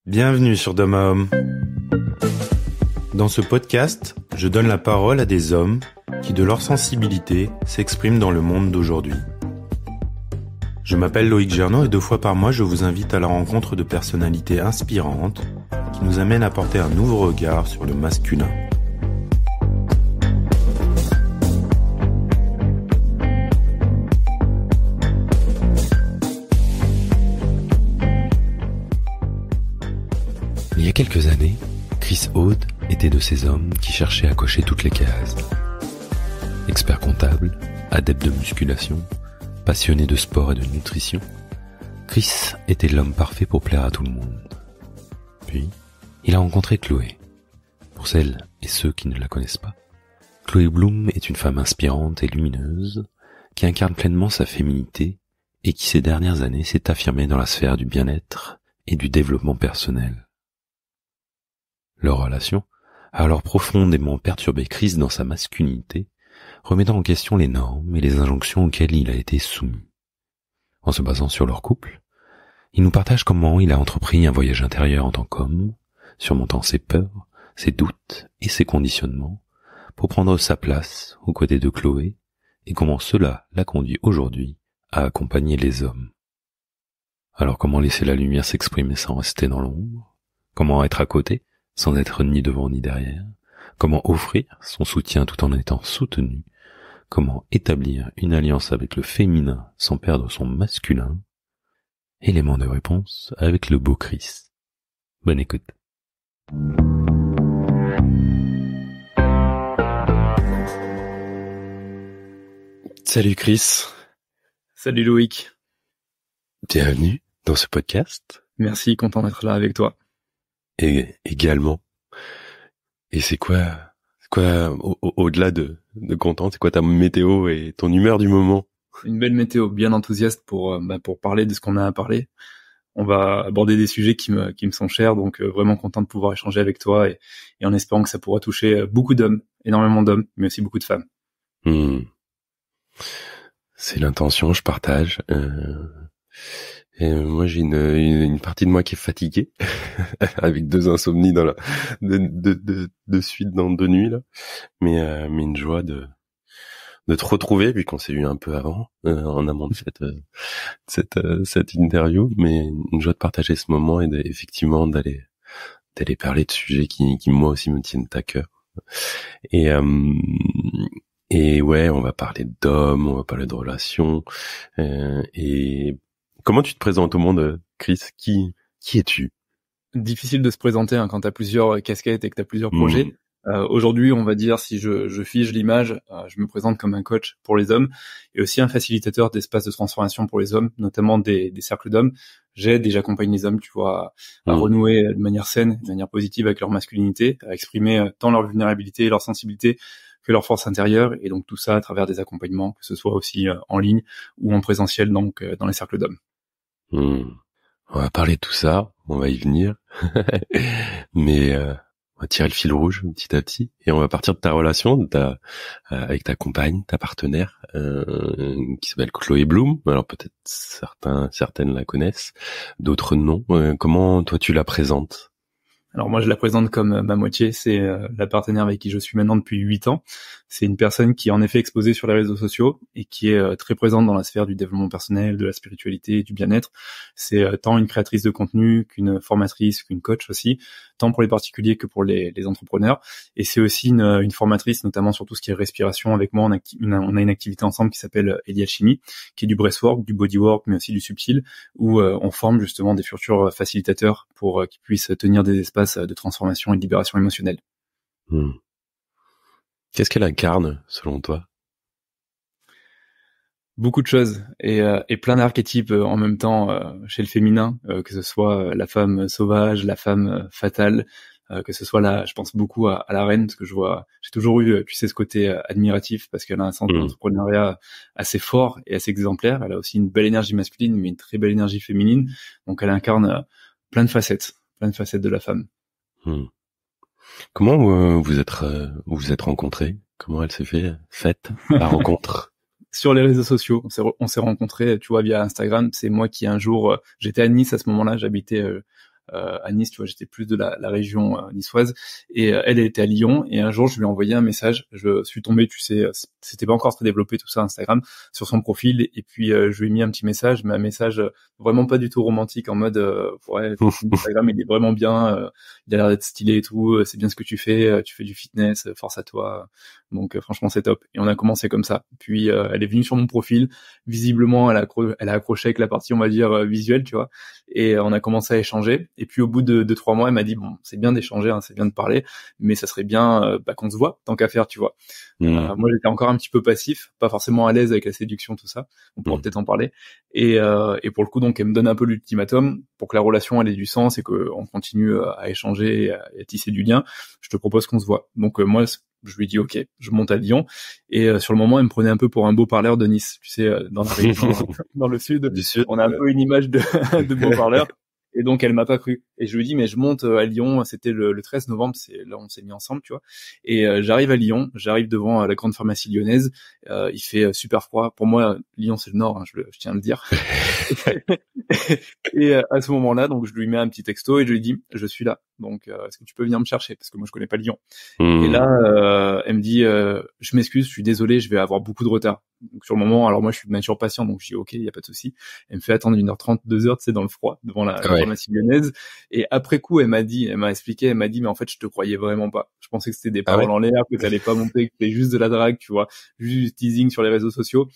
Bienvenue sur D'homme à homme. Dans ce podcast, je donne la parole à des hommes qui, de leur sensibilité, s'expriment dans le monde d'aujourd'hui. Je m'appelle Loïc Gernot et 2 fois par mois, je vous invite à la rencontre de personnalités inspirantes qui nous amènent à porter un nouveau regard sur le masculin. Il y a quelques années, Chris Aude était de ces hommes qui cherchaient à cocher toutes les cases. Expert comptable, adepte de musculation, passionné de sport et de nutrition, Chris était l'homme parfait pour plaire à tout le monde. Puis, il a rencontré Chloé. Pour celles et ceux qui ne la connaissent pas, Chloé Bloom est une femme inspirante et lumineuse qui incarne pleinement sa féminité et qui ces dernières années s'est affirmée dans la sphère du bien-être et du développement personnel. Leur relation a alors profondément perturbé Chris dans sa masculinité, remettant en question les normes et les injonctions auxquelles il a été soumis. En se basant sur leur couple, il nous partage comment il a entrepris un voyage intérieur en tant qu'homme, surmontant ses peurs, ses doutes et ses conditionnements, pour prendre sa place aux côtés de Chloé, et comment cela l'a conduit aujourd'hui à accompagner les hommes. Alors comment laisser la lumière s'exprimer sans rester dans l'ombre? Comment être à côté sans être ni devant ni derrière? Comment offrir son soutien tout en étant soutenu? Comment établir une alliance avec le féminin sans perdre son masculin? Élément de réponse avec le beau Chris. Bonne écoute. Salut Chris. Salut Loïc. Bienvenue dans ce podcast. Merci, content d'être là avec toi. Et également. Et c'est quoi au-delà de content, c'est quoi ta météo et ton humeur du moment? Une belle météo, bien enthousiaste pour parler de ce qu'on a à parler. On va aborder des sujets qui me sont chers, donc vraiment content de pouvoir échanger avec toi et en espérant que ça pourra toucher beaucoup d'hommes, énormément d'hommes, mais aussi beaucoup de femmes. C'est l'intention, je partage. Et moi j'ai une partie de moi qui est fatiguée avec 2 insomnies dans de suite dans 2 nuits là, mais une joie de te retrouver vu qu'on s'est eu un peu avant en amont de cette interview, mais une joie de partager ce moment et effectivement d'aller parler de sujets qui moi aussi me tiennent à cœur. Et ouais, on va parler d'hommes, on va parler de relations et comment tu te présentes au monde, Chris? Qui es-tu? Difficile de se présenter quand t'as plusieurs casquettes et que t'as plusieurs projets. Aujourd'hui, on va dire, si je fige l'image, je me présente comme un coach pour les hommes et aussi un facilitateur d'espaces de transformation pour les hommes, notamment des cercles d'hommes. J'aide et j'accompagne les hommes, tu vois, à renouer de manière saine, de manière positive avec leur masculinité, à exprimer tant leur vulnérabilité et leur sensibilité que leur force intérieure, et donc tout ça à travers des accompagnements, que ce soit aussi en ligne ou en présentiel, donc dans les cercles d'hommes. On va parler de tout ça, on va y venir, mais on va tirer le fil rouge petit à petit et on va partir de ta relation avec ta compagne, ta partenaire, qui s'appelle Chloé Bloom. Alors peut-être certaines la connaissent, d'autres non. Comment toi tu la présentes? Alors moi je la présente comme ma moitié, c'est la partenaire avec qui je suis maintenant depuis 8 ans. C'est une personne qui est en effet exposée sur les réseaux sociaux et qui est très présente dans la sphère du développement personnel, de la spiritualité, du bien-être. C'est tant une créatrice de contenu qu'une formatrice, qu'une coach aussi, tant pour les particuliers que pour les entrepreneurs. Et c'est aussi une formatrice, notamment sur tout ce qui est respiration. Avec moi, on a une activité ensemble qui s'appelle Elialchimie, qui est du breathwork, du bodywork, mais aussi du subtil, où on forme justement des futurs facilitateurs pour qu'ils puissent tenir des espaces de transformation et de libération émotionnelle. Qu'est-ce qu'elle incarne, selon toi? Beaucoup de choses et plein d'archétypes en même temps chez le féminin, que ce soit la femme sauvage, la femme fatale, que ce soit je pense beaucoup à la reine, parce que j'ai toujours eu, tu sais, ce côté admiratif, parce qu'elle a un sens d'entrepreneuriat assez fort et assez exemplaire. Elle a aussi une belle énergie masculine, mais une très belle énergie féminine, donc elle incarne plein de facettes de la femme. Comment vous êtes rencontrés? Comment elle s'est faite la rencontre? Sur les réseaux sociaux, on s'est rencontrés, tu vois, via Instagram. C'est moi qui un jour, j'étais à Nice à ce moment-là, j'habitais à Nice, tu vois, j'étais plus de la région niçoise, et elle était à Lyon, et un jour je lui ai envoyé un message, je suis tombé, tu sais, c'était pas encore très développé tout ça Instagram, sur son profil, et puis je lui ai mis un petit message, mais un message vraiment pas du tout romantique, en mode ouais, Instagram il est vraiment bien, il a l'air d'être stylé et tout, c'est bien ce que tu fais du fitness, force à toi, donc franchement c'est top. Et on a commencé comme ça, puis elle est venue sur mon profil, visiblement elle a accroché avec la partie on va dire visuelle, tu vois, et on a commencé à échanger, et puis au bout de 3 mois elle m'a dit bon, c'est bien d'échanger, hein, c'est bien de parler, mais ça serait bien qu'on se voit tant qu'à faire, tu vois. Moi j'étais encore un petit peu passif, pas forcément à l'aise avec la séduction, tout ça, on pourra peut-être en parler, et pour le coup donc elle me donne un peu l'ultimatum pour que la relation elle ait du sens et que on continue à échanger et à tisser du lien. Je te propose qu'on se voit. Donc moi je lui dis ok, je monte à Lyon, et sur le moment elle me prenait un peu pour un beau parleur de Nice, tu sais, dans la région dans le sud, on a un peu une image de beau parleur. Et donc elle m'a pas cru, et je lui dis mais je monte à Lyon, c'était le 13 novembre, c'est là où on s'est mis ensemble, tu vois, et j'arrive à Lyon, j'arrive devant la grande pharmacie lyonnaise, il fait super froid, pour moi Lyon c'est le nord, hein, je tiens à le dire. Et à ce moment-là, donc je lui mets un petit texto et je lui dis je suis là, donc est-ce que tu peux venir me chercher, parce que moi je connais pas Lyon. Et là elle me dit je m'excuse, je suis désolé, je vais avoir beaucoup de retard. Donc sur le moment, alors moi je suis de nature patient, donc je dis ok, il y a pas de souci. Elle me fait attendre 1h30, 2h, tu sais, dans le froid devant la pharmacie lyonnaise, et après coup elle m'a expliqué, elle m'a dit mais en fait je te croyais vraiment pas, je pensais que c'était des paroles en l'air, que t'allais pas monter, que c'était juste de la drague, tu vois, juste du teasing sur les réseaux sociaux.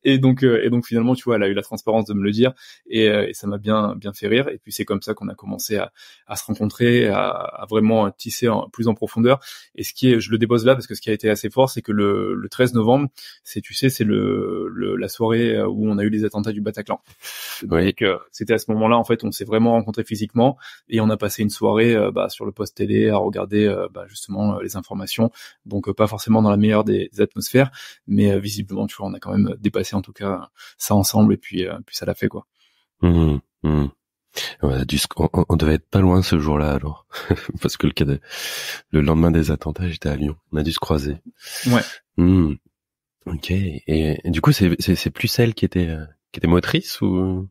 Et donc finalement tu vois, elle a eu la transparence de me le dire, et ça m'a bien fait rire, et puis c'est comme ça qu'on a commencé à se rencontrer, à vraiment tisser plus en profondeur. Et je le dépose là parce que ce qui a été assez fort, c'est que le 13 novembre, c'est la soirée où on a eu les attentats du Bataclan. Oui. Donc c'était à ce moment-là en fait on s'est vraiment rencontrés physiquement, et on a passé une soirée sur le poste télé à regarder justement les informations, donc pas forcément dans la meilleure des atmosphères, mais visiblement tu vois on a quand même dépassé en tout cas ça ensemble, et puis ça l'a fait quoi. On devait être pas loin ce jour-là alors, parce que le lendemain des attentats j'étais à Lyon, on a dû se croiser. Ouais. Ok. Et du coup c'est plus celle qui était motrice ou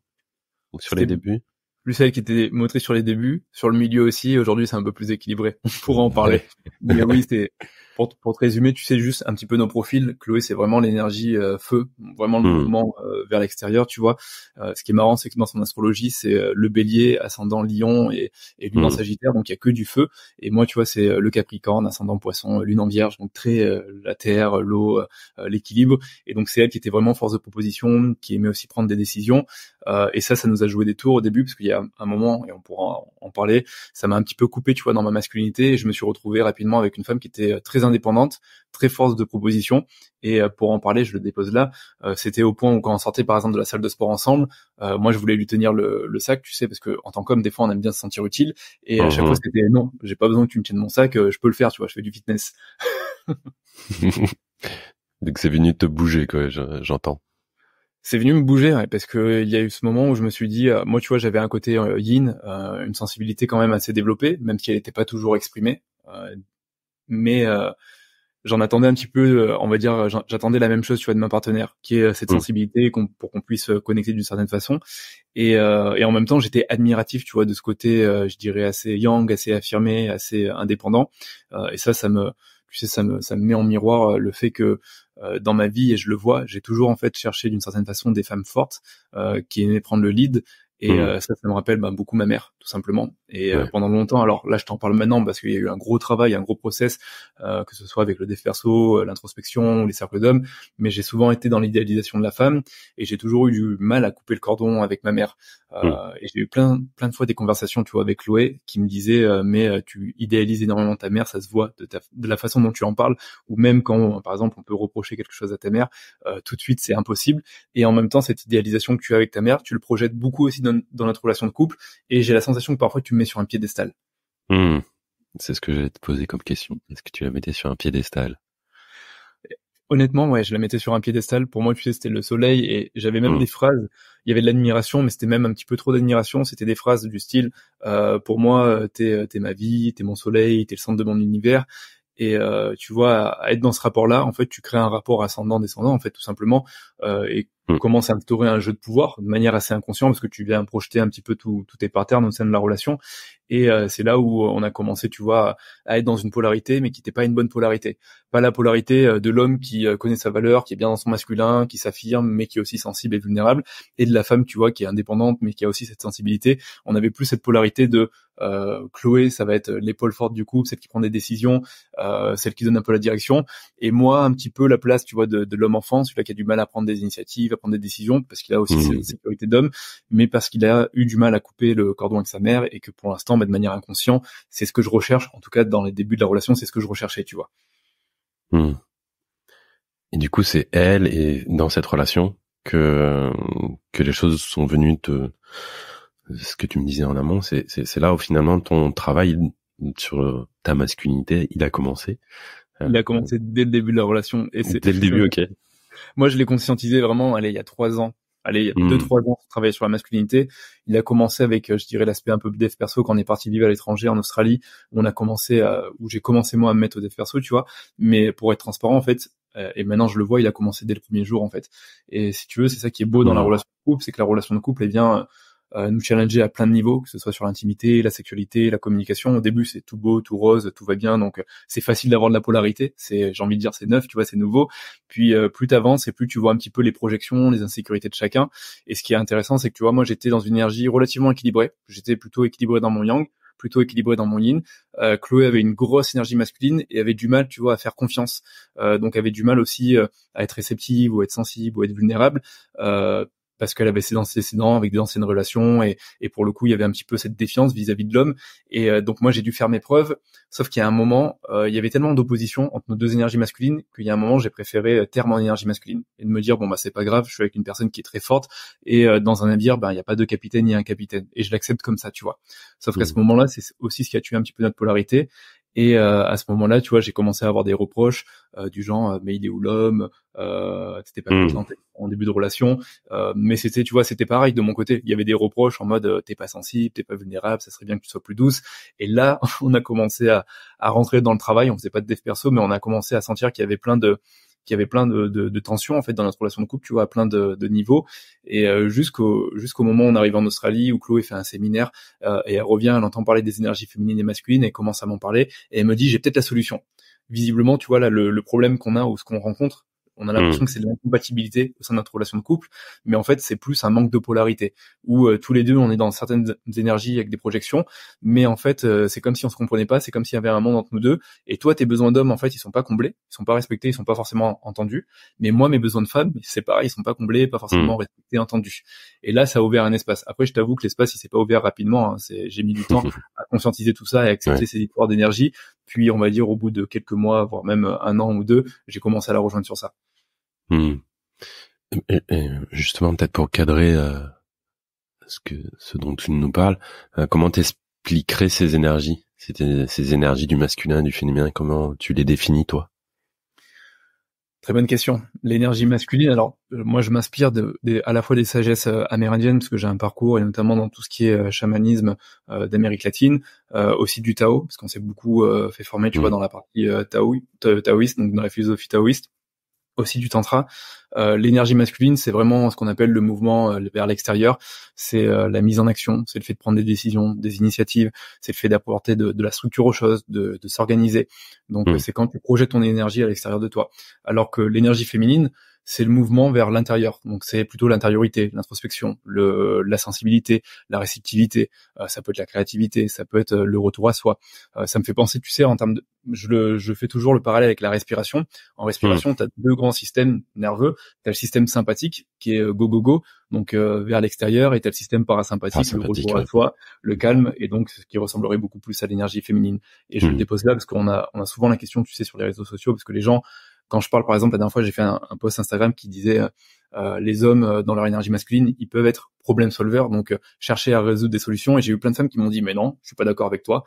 sur les débuts? Plus celle qui était motrice sur les débuts, sur le milieu aussi. Aujourd'hui, c'est un peu plus équilibré. On pourra en parler. Mais oui, c'est pour te résumer, tu sais, juste un petit peu nos profils. Chloé, c'est vraiment l'énergie feu, vraiment le mouvement vers l'extérieur, tu vois. Ce qui est marrant, c'est que dans son astrologie, c'est le Bélier, ascendant Lion, et Lune en Sagittaire, donc il y a que du feu. Et moi, tu vois, c'est le Capricorne, ascendant Poisson, Lune en Vierge, donc très la terre, l'eau, l'équilibre. Et donc c'est elle qui était vraiment force de proposition, qui aimait aussi prendre des décisions. Et ça nous a joué des tours au début, parce qu'il y a un moment, et on pourra en parler, ça m'a un petit peu coupé, tu vois, dans ma masculinité, et je me suis retrouvé rapidement avec une femme qui était très indépendante, très force de proposition. Et pour en parler, je le dépose là, c'était au point où quand on sortait par exemple de la salle de sport ensemble, moi je voulais lui tenir le sac, tu sais, parce que en tant qu'homme, des fois on aime bien se sentir utile, et à chaque fois c'était non, j'ai pas besoin que tu me tiennes mon sac, je peux le faire, tu vois, je fais du fitness. Donc c'est venu te bouger quoi, j'entends. C'est venu me bouger, ouais, parce que il y a eu ce moment où je me suis dit, moi tu vois, j'avais un côté yin, une sensibilité quand même assez développée, même si elle n'était pas toujours exprimée, mais j'en attendais un petit peu, on va dire, j'attendais la même chose, tu vois, de ma partenaire, qui est cette sensibilité pour qu'on puisse connecter d'une certaine façon, et en même temps j'étais admiratif, tu vois, de ce côté, je dirais assez yang, assez affirmé, assez indépendant, et ça me met en miroir le fait que dans ma vie, et je le vois, j'ai toujours en fait cherché d'une certaine façon des femmes fortes qui aimaient prendre le lead, et ça me rappelle beaucoup ma mère, tout simplement. Et pendant longtemps, alors là je t'en parle maintenant parce qu'il y a eu un gros travail, un gros process, que ce soit avec le dev perso, l'introspection, les cercles d'hommes, mais j'ai souvent été dans l'idéalisation de la femme, et j'ai toujours eu du mal à couper le cordon avec ma mère. Et j'ai eu plein de fois des conversations, tu vois, avec Chloé, qui me disait mais tu idéalises énormément ta mère, ça se voit de la façon dont tu en parles, ou même quand par exemple on peut reprocher quelque chose à ta mère, tout de suite c'est impossible. Et en même temps, cette idéalisation que tu as avec ta mère, tu le projettes beaucoup aussi dans notre relation de couple, et j'ai la sensation que parfois tu me mets sur un piédestal. C'est ce que j'allais te poser comme question. Est-ce que tu la mettais sur un piédestal? Honnêtement, ouais, je la mettais sur un piédestal. Pour moi, tu sais, c'était le soleil, et j'avais même des phrases. Il y avait de l'admiration, mais c'était même un petit peu trop d'admiration. C'était des phrases du style pour moi, t'es ma vie, t'es mon soleil, t'es le centre de mon univers. Et tu vois, à être dans ce rapport-là, en fait, tu crées un rapport ascendant-descendant, en fait, tout simplement, et commence à instaurer un jeu de pouvoir de manière assez inconsciente parce que tu viens projeter un petit peu tous tes patterns au sein de la relation. Et c'est là où on a commencé, tu vois, à être dans une polarité, mais qui n'était pas une bonne polarité. Pas la polarité de l'homme qui connaît sa valeur, qui est bien dans son masculin, qui s'affirme, mais qui est aussi sensible et vulnérable, et de la femme, tu vois, qui est indépendante, mais qui a aussi cette sensibilité. On n'avait plus cette polarité de Chloé, ça va être l'épaule forte du couple, celle qui prend des décisions, celle qui donne un peu la direction, et moi, un petit peu la place, tu vois, de l'homme enfant, celui-là qui a du mal à prendre des initiatives, à prendre des décisions, parce qu'il a aussi cette sécurité d'homme, mais parce qu'il a eu du mal à couper le cordon avec sa mère, et que pour l'instant, de manière inconsciente, c'est ce que je recherche, en tout cas dans les débuts de la relation, c'est ce que je recherchais, tu vois. Et du coup, c'est elle et dans cette relation que les choses sont venues ce que tu me disais en amont, c'est là où finalement ton travail sur ta masculinité, il a commencé. Il a commencé dès le début de la relation. Et dès le début, ok. Moi, je l'ai conscientisé vraiment, il y a 3 ans. Il y a 2-3 ans, je travaillais sur la masculinité. Il a commencé avec, je dirais, l'aspect un peu dev perso quand on est parti vivre à l'étranger, en Australie, où j'ai commencé moi à me mettre au dev perso, tu vois. Mais pour être transparent, en fait, et maintenant je le vois, il a commencé dès le premier jour, en fait. Et si tu veux, c'est ça qui est beau dans la relation de couple, c'est que la relation de couple, elle vient nous challenger à plein de niveaux, que ce soit sur l'intimité, la sexualité, la communication. Au début, c'est tout beau, tout rose, tout va bien, donc c'est facile d'avoir de la polarité. J'ai envie de dire, c'est neuf, tu vois, c'est nouveau. Puis plus t'avances et plus tu vois un petit peu les projections, les insécurités de chacun. Et ce qui est intéressant, c'est que tu vois, moi, j'étais dans une énergie relativement équilibrée. J'étais plutôt équilibré dans mon yang, plutôt équilibré dans mon yin. Chloé avait une grosse énergie masculine et avait du mal, tu vois, à faire confiance. Donc avait du mal aussi à être réceptive ou être sensible ou être vulnérable. Parce qu'elle avait ses antécédents avec des anciennes relations et pour le coup il y avait un petit peu cette défiance vis-à-vis de l'homme et donc moi j'ai dû faire mes preuves, sauf qu'il y a un moment il y avait tellement d'opposition entre nos deux énergies masculines qu'il y a un moment j'ai préféré taire mon énergie masculine et de me dire bon bah c'est pas grave, je suis avec une personne qui est très forte et dans un navire il y a pas deux capitaines, il y a un capitaine et je l'accepte comme ça, tu vois. Sauf qu'à ce moment-là c'est aussi ce qui a tué un petit peu notre polarité. Et à ce moment-là, tu vois, j'ai commencé à avoir des reproches du genre mais il est où l'homme, t'étais pas content en début de relation, mais c'était, tu vois, c'était pareil de mon côté. Il y avait des reproches en mode t'es pas sensible, t'es pas vulnérable, ça serait bien que tu sois plus douce. Et là, on a commencé à rentrer dans le travail. On faisait pas de dev perso, mais on a commencé à sentir qu'il y avait plein de tensions en fait dans notre relation de couple, tu vois, à plein de niveaux. Et jusqu'au moment où on arrive en Australie, où Chloé fait un séminaire et elle revient, elle entend parler des énergies féminines et masculines, et commence à m'en parler et elle me dit j'ai peut-être la solution. Visiblement, tu vois là le problème qu'on a ou ce qu'on rencontre, on a l'impression que c'est de l'incompatibilité au sein de notre relation de couple, mais en fait c'est plus un manque de polarité où tous les deux on est dans certaines énergies avec des projections, mais en fait c'est comme si on se comprenait pas, c'est comme s'il y avait un monde entre nous deux, et toi tes besoins d'homme en fait ils sont pas comblés, ils sont pas respectés, ils sont pas forcément entendus, mais moi mes besoins de femme c'est pareil, ils sont pas comblés, pas forcément respectés, entendus. Et là ça a ouvert un espace. Après je t'avoue que l'espace il s'est pas ouvert rapidement, hein. J'ai mis du temps à conscientiser tout ça et à accepter ces histoires d'énergie, puis on va dire au bout de quelques mois voire même 1 an ou 2, j'ai commencé à la rejoindre sur ça. Et justement, peut-être pour cadrer ce dont tu nous parles, comment t'expliquerais ces énergies, ces énergies du masculin, du féminin, comment tu les définis toi? Très bonne question. L'énergie masculine, alors moi je m'inspire à la fois des sagesses amérindiennes parce que j'ai un parcours et notamment dans tout ce qui est chamanisme d'Amérique latine, aussi du Tao parce qu'on s'est beaucoup fait former, tu vois, dans la partie taoïste, donc dans la philosophie taoïste. Aussi du tantra. L'énergie masculine, c'est vraiment ce qu'on appelle le mouvement vers l'extérieur. C'est la mise en action, c'est le fait de prendre des décisions, des initiatives, c'est le fait d'apporter de la structure aux choses, de s'organiser. Donc c'est quand tu projettes ton énergie à l'extérieur de toi. Alors que l'énergie féminine, c'est le mouvement vers l'intérieur. Donc c'est plutôt l'intériorité, l'introspection, la sensibilité, la réceptivité. Ça peut être la créativité, ça peut être le retour à soi. Ça me fait penser, tu sais, en termes de, je fais toujours le parallèle avec la respiration. En respiration, tu as 2 grands systèmes nerveux. Tu as le système sympathique qui est go go go, donc vers l'extérieur, et tu as le système parasympathique, le retour à soi, le calme, et donc ce qui ressemblerait beaucoup plus à l'énergie féminine. Et je le dépose là parce qu'on a souvent la question, tu sais, sur les réseaux sociaux, parce que les gens, quand je parle, par exemple, la dernière fois, j'ai fait un post Instagram qui disait les hommes dans leur énergie masculine, ils peuvent être problem solver, donc chercher à résoudre des solutions. Et j'ai eu plein de femmes qui m'ont dit mais non, je suis pas d'accord avec toi,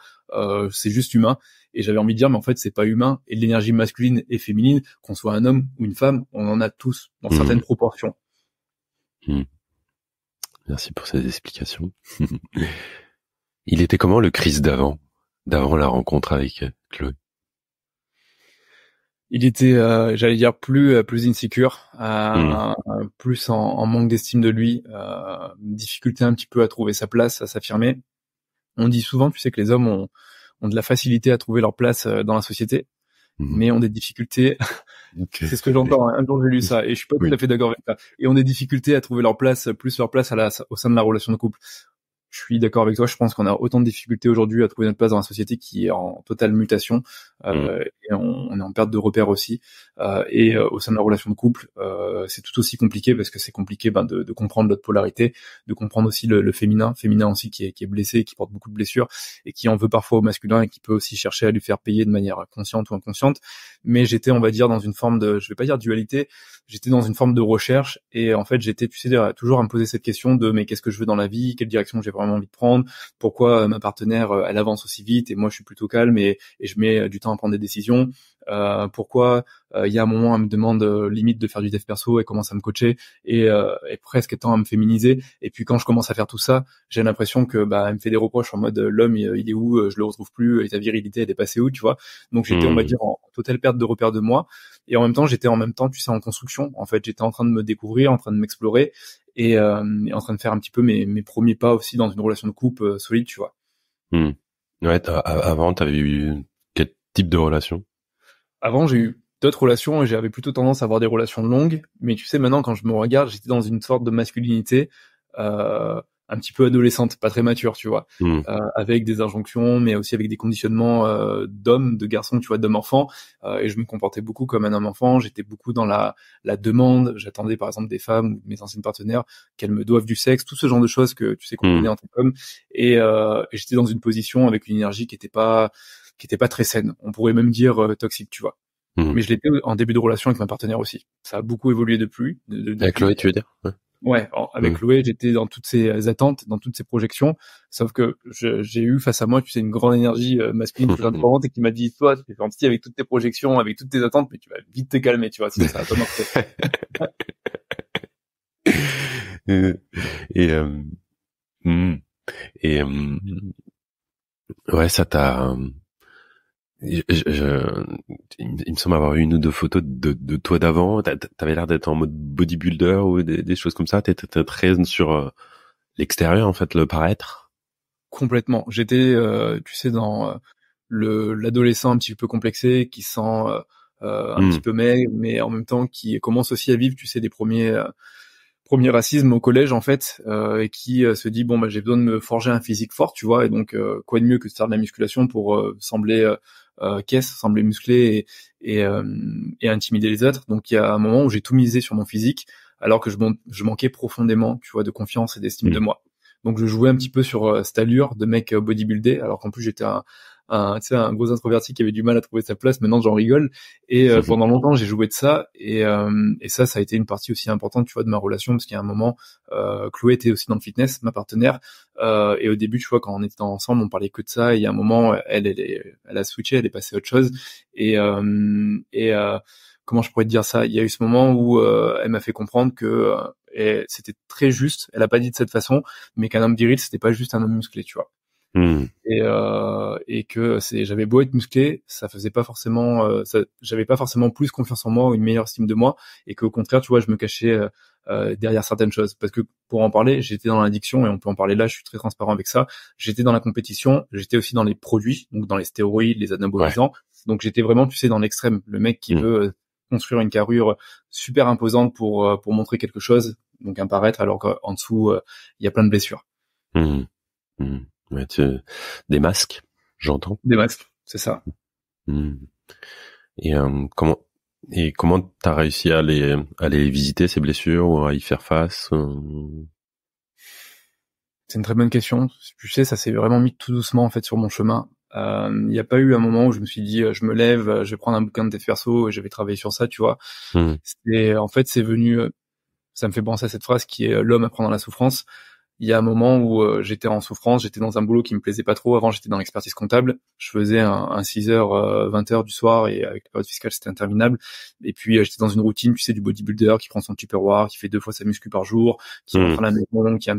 c'est juste humain. Et j'avais envie de dire mais en fait c'est pas humain. Et l'énergie masculine et féminine, qu'on soit un homme ou une femme, on en a tous dans certaines proportions. Merci pour ces explications. Il était comment le Chris d'avant la rencontre avec Chloé? Il était, j'allais dire plus insécure, plus en manque d'estime de lui, difficulté un petit peu à trouver sa place, à s'affirmer. On dit souvent, tu sais, que les hommes ont de la facilité à trouver leur place dans la société, mais ont des difficultés. Okay. C'est ce que j'entends. Un jour j'ai lu ça et je suis pas tout à fait d'accord avec ça. Et ont des difficultés à trouver leur place, plus leur place au sein de la relation de couple. Je suis d'accord avec toi. Je pense qu'on a autant de difficultés aujourd'hui à trouver notre place dans la société qui est en totale mutation, et on est en perte de repères aussi. Et au sein de la relation de couple, c'est tout aussi compliqué parce que c'est compliqué de comprendre notre polarité, de comprendre aussi le féminin aussi qui est blessé, qui porte beaucoup de blessures et qui en veut parfois au masculin et qui peut aussi chercher à lui faire payer de manière consciente ou inconsciente. Mais j'étais, on va dire, dans une forme de, je vais pas dire dualité, j'étais dans une forme de recherche et en fait j'étais, tu sais, toujours à me poser cette question de mais qu'est-ce que je veux dans la vie, quelle direction j'ai vraiment envie de prendre, pourquoi ma partenaire elle avance aussi vite et moi je suis plutôt calme et je mets du temps à prendre des décisions, pourquoi il y a un moment elle me demande limite de faire du dev perso et commence à me coacher et presque temps à me féminiser et puis quand je commence à faire tout ça j'ai l'impression que elle me fait des reproches en mode l'homme il est où, je le retrouve plus et ta virilité elle est passée où, tu vois. Donc j'étais on va dire en totale perte de repère de moi et en même temps j'étais tu sais, en construction. En fait j'étais en train de me découvrir, en train de m'explorer et en train de faire un petit peu mes premiers pas aussi dans une relation de couple solide, tu vois. Ouais, avant t'avais eu quel type de relation? Avant, j'ai eu d'autres relations et j'avais plutôt tendance à avoir des relations longues, mais tu sais, maintenant quand je me regarde, j'étais dans une sorte de masculinité un petit peu adolescente, pas très mature, tu vois, avec des injonctions, mais aussi avec des conditionnements d'homme, de garçon, tu vois, d'homme-enfant, et je me comportais beaucoup comme un homme-enfant, j'étais beaucoup dans la demande, j'attendais par exemple des femmes ou de mes anciennes partenaires qu'elles me doivent du sexe, tout ce genre de choses que tu sais qu'on connaît en tant qu'homme, et j'étais dans une position avec une énergie qui était pas très saine, on pourrait même dire toxique, tu vois. Mais je l'étais en début de relation avec ma partenaire aussi. Ça a beaucoup évolué depuis. Avec Chloé, tu veux dire? Ouais, avec Chloé, j'étais dans toutes ces attentes, dans toutes ces projections, sauf que j'ai eu face à moi, tu sais, une grande énergie masculine très importante et qui m'a dit, toi, tu es gentil avec toutes tes projections, avec toutes tes attentes, mais tu vas vite te calmer, tu vois, sinon ça va pas marcher. Ouais, ça t'a... il me semble avoir eu une ou deux photos de toi d'avant. T'avais l'air d'être en mode bodybuilder ou des choses comme ça. T'étais très sur l'extérieur, en fait, le paraître. Complètement. J'étais, tu sais, dans l'adolescent un petit peu complexé, qui sent un petit peu maigre, mais en même temps qui commence aussi à vivre, tu sais, des premiers racismes au collège en fait, et qui se dit bon j'ai besoin de me forger un physique fort, tu vois, et donc quoi de mieux que de faire de la musculation pour sembler sembler musclé et intimider les autres. Donc il y a un moment où j'ai tout misé sur mon physique alors que je manquais profondément, tu vois, de confiance et d'estime de moi. Donc je jouais un petit peu sur cette allure de mec bodybuildé alors qu'en plus j'étais un gros introverti qui avait du mal à trouver sa place. Maintenant j'en rigole et pendant longtemps j'ai joué de ça et ça a été une partie aussi importante, tu vois, de ma relation, parce qu'il y a un moment Chloé était aussi dans le fitness, ma partenaire, et au début, tu vois, quand on était ensemble on parlait que de ça et il y a un moment elle a switché, elle est passée à autre chose et comment je pourrais te dire ça, il y a eu ce moment où elle m'a fait comprendre que et c'était très juste, elle a pas dit de cette façon, mais qu'un homme viril c'était pas juste un homme musclé, tu vois. Et que j'avais beau être musclé, ça faisait pas forcément j'avais pas forcément plus confiance en moi ou une meilleure estime de moi, et qu'au contraire, tu vois, je me cachais derrière certaines choses, parce que pour en parler, j'étais dans l'addiction et on peut en parler là, je suis très transparent avec ça. J'étais dans la compétition, j'étais aussi dans les produits, donc dans les stéroïdes, les anabolisants. Donc j'étais vraiment, tu sais, dans l'extrême, le mec qui veut construire une carrure super imposante pour montrer quelque chose, donc un paraître, alors qu'en dessous il y a plein de blessures. Ouais, des masques, j'entends. Des masques, c'est ça. Et comment t'as réussi à les visiter, ces blessures, ou à y faire face? C'est une très bonne question. Tu sais, ça s'est vraiment mis tout doucement en fait sur mon chemin. Il n'y a pas eu un moment où je me suis dit je me lève, je vais prendre un bouquin de dev perso et je vais travailler sur ça, tu vois. En fait, c'est venu, ça me fait penser à cette phrase qui est l'homme apprend dans la souffrance. il y a un moment où j'étais en souffrance, j'étais dans un boulot qui me plaisait pas trop. Avant, j'étais dans l'expertise comptable. Je faisais un 6h, 20h du soir et avec la période fiscale, c'était interminable. Et puis, j'étais dans une routine, tu sais, du bodybuilder qui prend son Tupperware, qui fait 2 fois sa muscu par jour, qui rentre à la maison, qui est un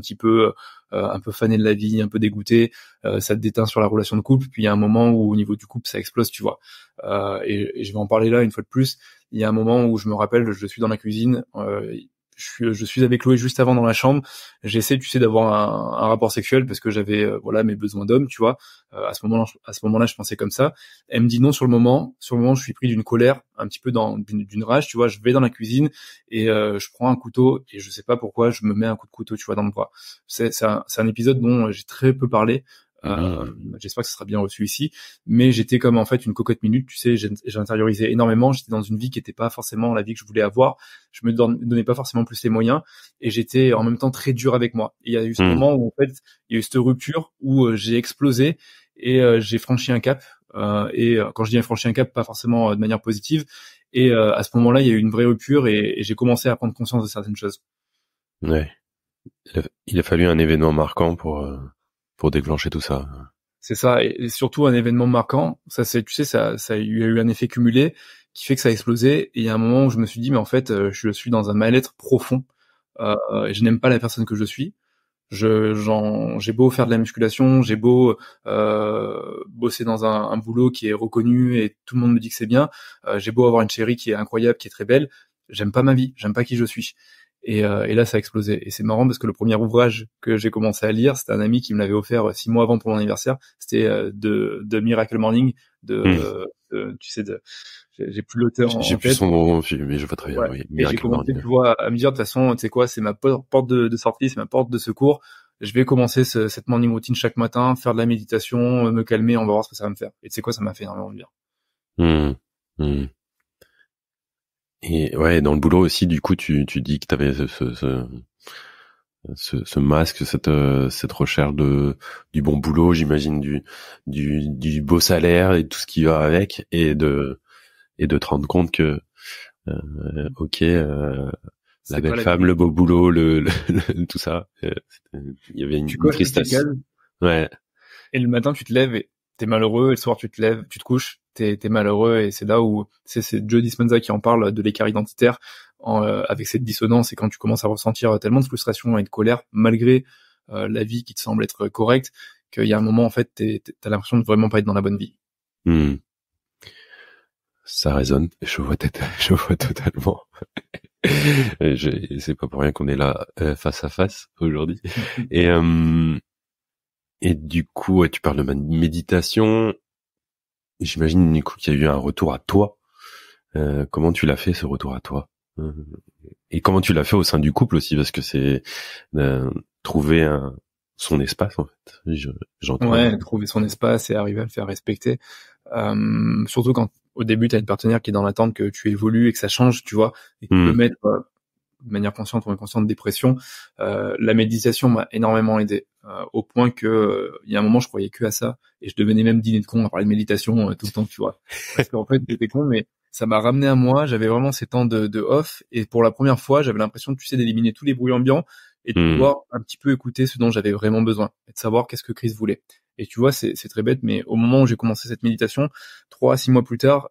peu fané de la vie, un peu dégoûté. Ça te déteint sur la relation de couple. Puis, il y a un moment où, au niveau du couple, ça explose, tu vois. Et je vais en parler là une fois de plus. Il y a un moment où je me rappelle, je suis dans la cuisine, je suis avec Chloé juste avant dans la chambre. J'essaie, tu sais, d'avoir un rapport sexuel parce que j'avais voilà mes besoins d'homme, tu vois. À ce moment-là, je pensais comme ça. Elle me dit non sur le moment. Sur le moment, je suis pris d'une colère, un petit peu d'une rage, tu vois. Je vais dans la cuisine et je prends un couteau et je sais pas pourquoi je me mets un coup de couteau, tu vois, dans le bras. C'est un épisode dont j'ai très peu parlé. J'espère que ça sera bien reçu ici, mais j'étais comme en fait une cocotte minute, tu sais, j'ai intériorisé énormément, j'étais dans une vie qui était pas forcément la vie que je voulais avoir, je me donnais pas forcément plus les moyens, et j'étais en même temps très dur avec moi. Et il y a eu ce moment où en fait, il y a eu cette rupture où j'ai explosé et j'ai franchi un cap, et quand je dis franchi un cap, pas forcément de manière positive, et à ce moment-là, il y a eu une vraie rupture et j'ai commencé à prendre conscience de certaines choses. Ouais. Il a fallu un événement marquant pour déclencher tout ça. C'est ça, et surtout un événement marquant. Ça, c'est, tu sais, il y a eu un effet cumulé qui fait que ça a explosé. Et il y a un moment où je me suis dit, mais en fait, je suis dans un mal-être profond. Et je n'aime pas la personne que je suis. J'ai beau faire de la musculation, j'ai beau bosser dans un boulot qui est reconnu et tout le monde me dit que c'est bien. J'ai beau avoir une chérie qui est incroyable, qui est très belle. J'aime pas ma vie, j'aime pas qui je suis. Et là, ça a explosé. Et c'est marrant parce que le premier ouvrage que j'ai commencé à lire, c'était un ami qui me l'avait offert 6 mois avant pour mon anniversaire. C'était de Miracle Morning, tu sais, j'ai plus l'auteur j'ai en plus tête. son nom, mais je vois très bien. Ouais. Oui, Et j'ai Miracle commencé, Morning. tu vois, à me dire de toute façon, tu sais quoi, c'est ma porte de sortie, c'est ma porte de secours. Je vais commencer cette morning routine chaque matin, faire de la méditation, me calmer, on va voir ce que ça va me faire. Et tu sais quoi, ça m'a fait énormément de bien. Et ouais, dans le boulot aussi, du coup, tu dis que t'avais ce masque, cette recherche du bon boulot, j'imagine du beau salaire et tout ce qui va avec, et de te rendre compte que la belle femme, le beau boulot, le tout ça, il y avait une tristesse. Ouais. Et le matin, tu te lèves et t'es malheureux, et le soir, tu te lèves, tu te couches, t'es malheureux, et c'est là où c'est Joe Dispenza qui en parle de l'écart identitaire, avec cette dissonance, et quand tu commences à ressentir tellement de frustration et de colère, malgré la vie qui te semble être correcte, qu'il y a un moment, en fait, t'as l'impression de vraiment pas être dans la bonne vie. Ça résonne, je vois totalement. C'est pas pour rien qu'on est là face à face aujourd'hui. Et du coup, ouais, tu parles de méditation. J'imagine du coup qu'il y a eu un retour à toi. Comment tu l'as fait, ce retour à toi, et comment tu l'as fait au sein du couple aussi, parce que c'est trouver son espace, en fait. J'entends. Ouais, trouver son espace et arriver à le faire respecter. Surtout quand au début t'as une partenaire qui est dans l'attente que tu évolues et que ça change, tu vois, et que tu peux mettre de manière consciente ou inconsciente des pressions. La méditation m'a énormément aidé, au point que il y a un moment je croyais que à ça, et je devenais même dîner de con à parler de méditation tout le temps, tu vois, parce qu'en fait c'était con, mais ça m'a ramené à moi. J'avais vraiment ces temps de off, et pour la première fois j'avais l'impression, tu sais, d'éliminer tous les bruits ambiants et de pouvoir un petit peu écouter ce dont j'avais vraiment besoin, et de savoir qu'est-ce que Chris voulait. Et tu vois, c'est très bête, mais au moment où j'ai commencé cette méditation, 3 à 6 mois plus tard,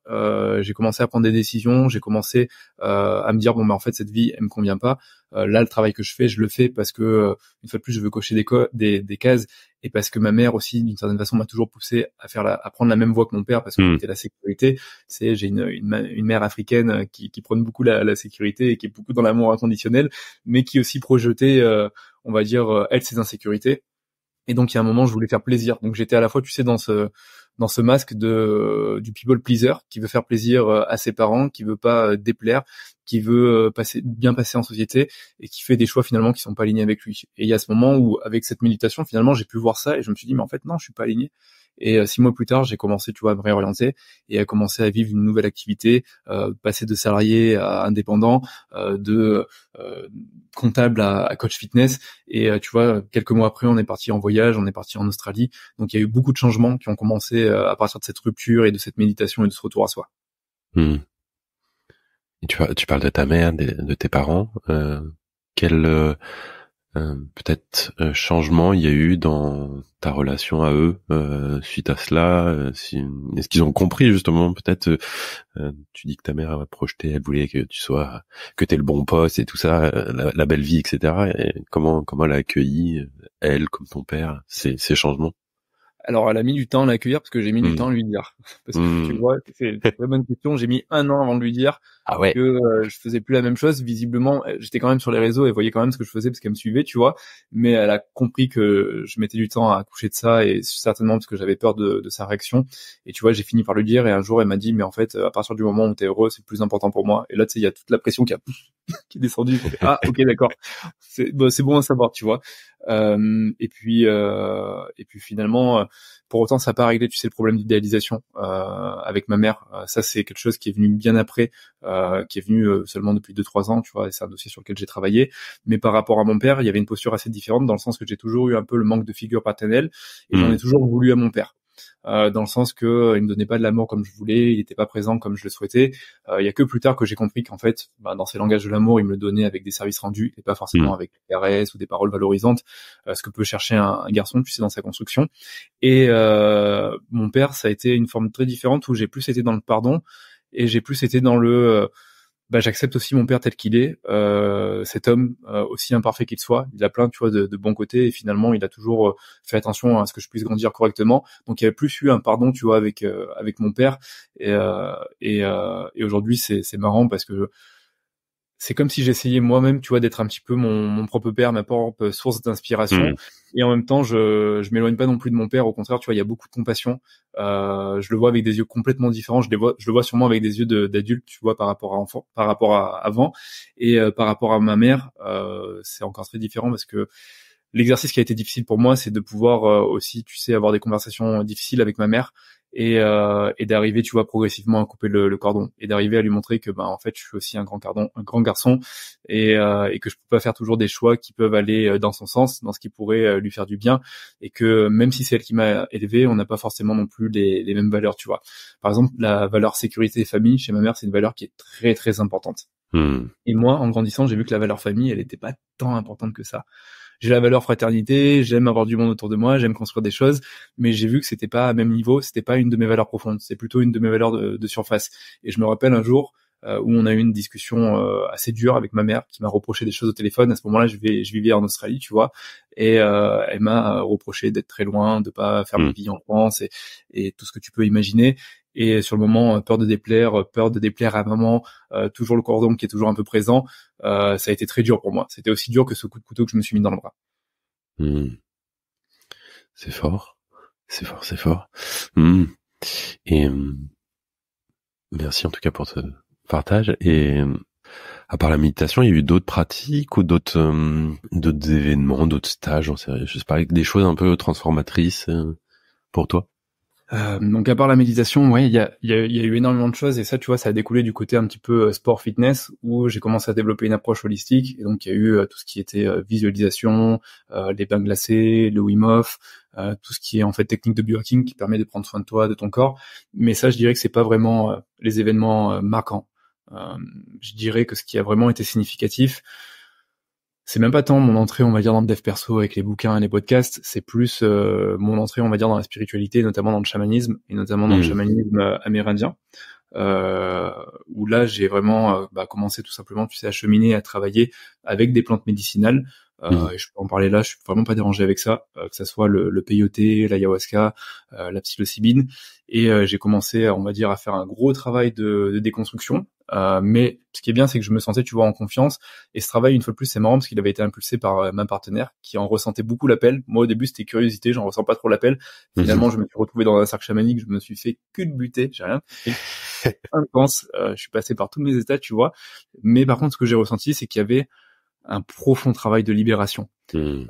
j'ai commencé à prendre des décisions, j'ai commencé à me dire, bon, bah, en fait, cette vie, elle me convient pas. Là, le travail que je fais parce que, une fois de plus, je veux cocher des cases, et parce que ma mère aussi, d'une certaine façon, m'a toujours poussé à prendre la même voie que mon père, parce que c'était la sécurité. J'ai une mère africaine qui prône beaucoup la sécurité et qui est beaucoup dans l'amour inconditionnel, mais qui aussi projetait, on va dire, elle, ses insécurités. Et donc il y a un moment, je voulais faire plaisir. Donc j'étais à la fois, tu sais, dans ce masque du people pleaser qui veut faire plaisir à ses parents, qui veut pas déplaire, qui veut bien passer en société, et qui fait des choix finalement qui sont pas alignés avec lui. Et il y a ce moment où, avec cette méditation, finalement, j'ai pu voir ça, et je me suis dit, mais en fait non, je suis pas aligné. Et 6 mois plus tard, j'ai commencé, tu vois, à me réorienter et à commencer à vivre une nouvelle activité, passer de salarié à indépendant, de comptable à coach fitness. Et tu vois, quelques mois après, on est parti en voyage, on est parti en Australie. Donc il y a eu beaucoup de changements qui ont commencé à partir de cette rupture et de cette méditation et de ce retour à soi. Et tu parles de ta mère, de tes parents. Peut-être changement il y a eu dans ta relation à eux suite à cela. Est-ce qu'ils ont compris justement peut-être tu dis que ta mère a projeté, elle voulait que t'aies le bon poste et tout ça, la belle vie, etc. Et comment elle a accueilli, elle comme ton père, ces changements? Alors, elle a mis du temps à l'accueillir parce que j'ai mis du temps à lui dire. Parce que tu vois, c'est une très bonne question. J'ai mis 1 an avant de lui dire Ah ouais. que je faisais plus la même chose. Visiblement, j'étais quand même sur les réseaux et voyait quand même ce que je faisais parce qu'elle me suivait, tu vois. Mais elle a compris que je mettais du temps à accoucher de ça et certainement parce que j'avais peur de sa réaction. Et tu vois, j'ai fini par lui dire et un jour, elle m'a dit, mais en fait, à partir du moment où t'es heureux, c'est le plus important pour moi. Et là, tu sais, il y a toute la pression qui est descendue. Ah, ok, d'accord. C'est bon à savoir, tu vois. Et puis finalement, pour autant, ça n'a pas réglé, tu sais, le problème d'idéalisation avec ma mère. Ça, c'est quelque chose qui est venu bien après, qui est venu seulement depuis 2-3 ans, tu vois. Et c'est un dossier sur lequel j'ai travaillé. Mais par rapport à mon père, il y avait une posture assez différente dans le sens que j'ai toujours eu un peu le manque de figure paternelle et j'en ai toujours voulu à mon père. Dans le sens que il me donnait pas de l'amour comme je voulais, il était pas présent comme je le souhaitais. Il y a que plus tard que j'ai compris qu'en fait, dans ces langages de l'amour, il me le donnait avec des services rendus et pas forcément avec des caresses ou des paroles valorisantes, ce que peut chercher un garçon, tu sais, dans sa construction. Et mon père, ça a été une forme très différente où j'ai plus été dans le pardon et j'ai plus été dans le j'accepte aussi mon père tel qu'il est, cet homme aussi imparfait qu'il soit, il a plein, tu vois, de bons côtés et finalement il a toujours fait attention à ce que je puisse grandir correctement. Donc il y avait plus eu un pardon, tu vois, avec mon père et aujourd'hui c'est marrant parce que c'est comme si j'essayais moi-même, tu vois, d'être un petit peu mon propre père, ma propre source d'inspiration. Et en même temps, je m'éloigne pas non plus de mon père. Au contraire, tu vois, il y a beaucoup de compassion. Je le vois avec des yeux complètement différents. Je le vois sûrement avec des yeux d'adulte, tu vois, par rapport à avant. Et par rapport à ma mère, c'est encore très différent parce que l'exercice qui a été difficile pour moi, c'est de pouvoir aussi, tu sais, avoir des conversations difficiles avec ma mère et d'arriver, tu vois, progressivement à couper le cordon et d'arriver à lui montrer que, en fait, je suis aussi un grand garçon et que je peux pas faire toujours des choix qui peuvent aller dans son sens, dans ce qui pourrait lui faire du bien et que même si c'est elle qui m'a élevé, on n'a pas forcément non plus les mêmes valeurs, tu vois. Par exemple, la valeur sécurité et famille chez ma mère, c'est une valeur qui est très très importante. Et moi, en grandissant, j'ai vu que la valeur famille, elle était pas tant importante que ça. J'ai la valeur fraternité, j'aime avoir du monde autour de moi, j'aime construire des choses, mais j'ai vu que c'était pas à même niveau, c'était pas une de mes valeurs profondes, c'est plutôt une de mes valeurs de surface. Et je me rappelle un jour où on a eu une discussion assez dure avec ma mère, qui m'a reproché des choses au téléphone. À ce moment-là, je vivais en Australie, tu vois, et elle m'a reproché d'être très loin, de pas faire ma vie en France et tout ce que tu peux imaginer. Et sur le moment, peur de déplaire à maman, toujours le cordon qui est toujours un peu présent, ça a été très dur pour moi. C'était aussi dur que ce coup de couteau que je me suis mis dans le bras. C'est fort. Et merci en tout cas pour ce partage. Et à part la méditation, il y a eu d'autres pratiques ou d'autres événements, d'autres stages, je sais pas, des choses un peu transformatrices pour toi? Donc à part la méditation, ouais, il y a eu énormément de choses et ça, tu vois, ça a découlé du côté un petit peu sport fitness où j'ai commencé à développer une approche holistique et donc il y a eu tout ce qui était visualisation, les bains glacés, le Wim Hof, tout ce qui est en fait technique de biohacking qui permet de prendre soin de toi, de ton corps. Mais ça, je dirais que c'est pas vraiment les événements marquants. Je dirais que ce qui a vraiment été significatif, c'est même pas tant mon entrée, on va dire, dans le dev perso avec les bouquins et les podcasts, c'est plus mon entrée, on va dire, dans la spiritualité, notamment dans le chamanisme, et notamment dans le chamanisme amérindien, où là, j'ai vraiment commencé tout simplement, tu sais, à cheminer, à travailler avec des plantes médicinales, et je peux en parler là, je suis vraiment pas dérangé avec ça, que ça soit le peyoté, l'ayahuasca, la psilocybine, et j'ai commencé, on va dire, à faire un gros travail de déconstruction. Mais ce qui est bien, c'est que je me sentais, tu vois, en confiance. Et ce travail, une fois de plus, c'est marrant parce qu'il avait été impulsé par ma partenaire qui en ressentait beaucoup l'appel. Moi, au début, c'était curiosité, j'en ressens pas trop l'appel. Finalement, je me suis retrouvé dans un cercle chamanique, je me suis fait culbuter, j'ai rien fait. Intense, je suis passé par tous mes états, tu vois. Mais par contre, ce que j'ai ressenti, c'est qu'il y avait un profond travail de libération. Tu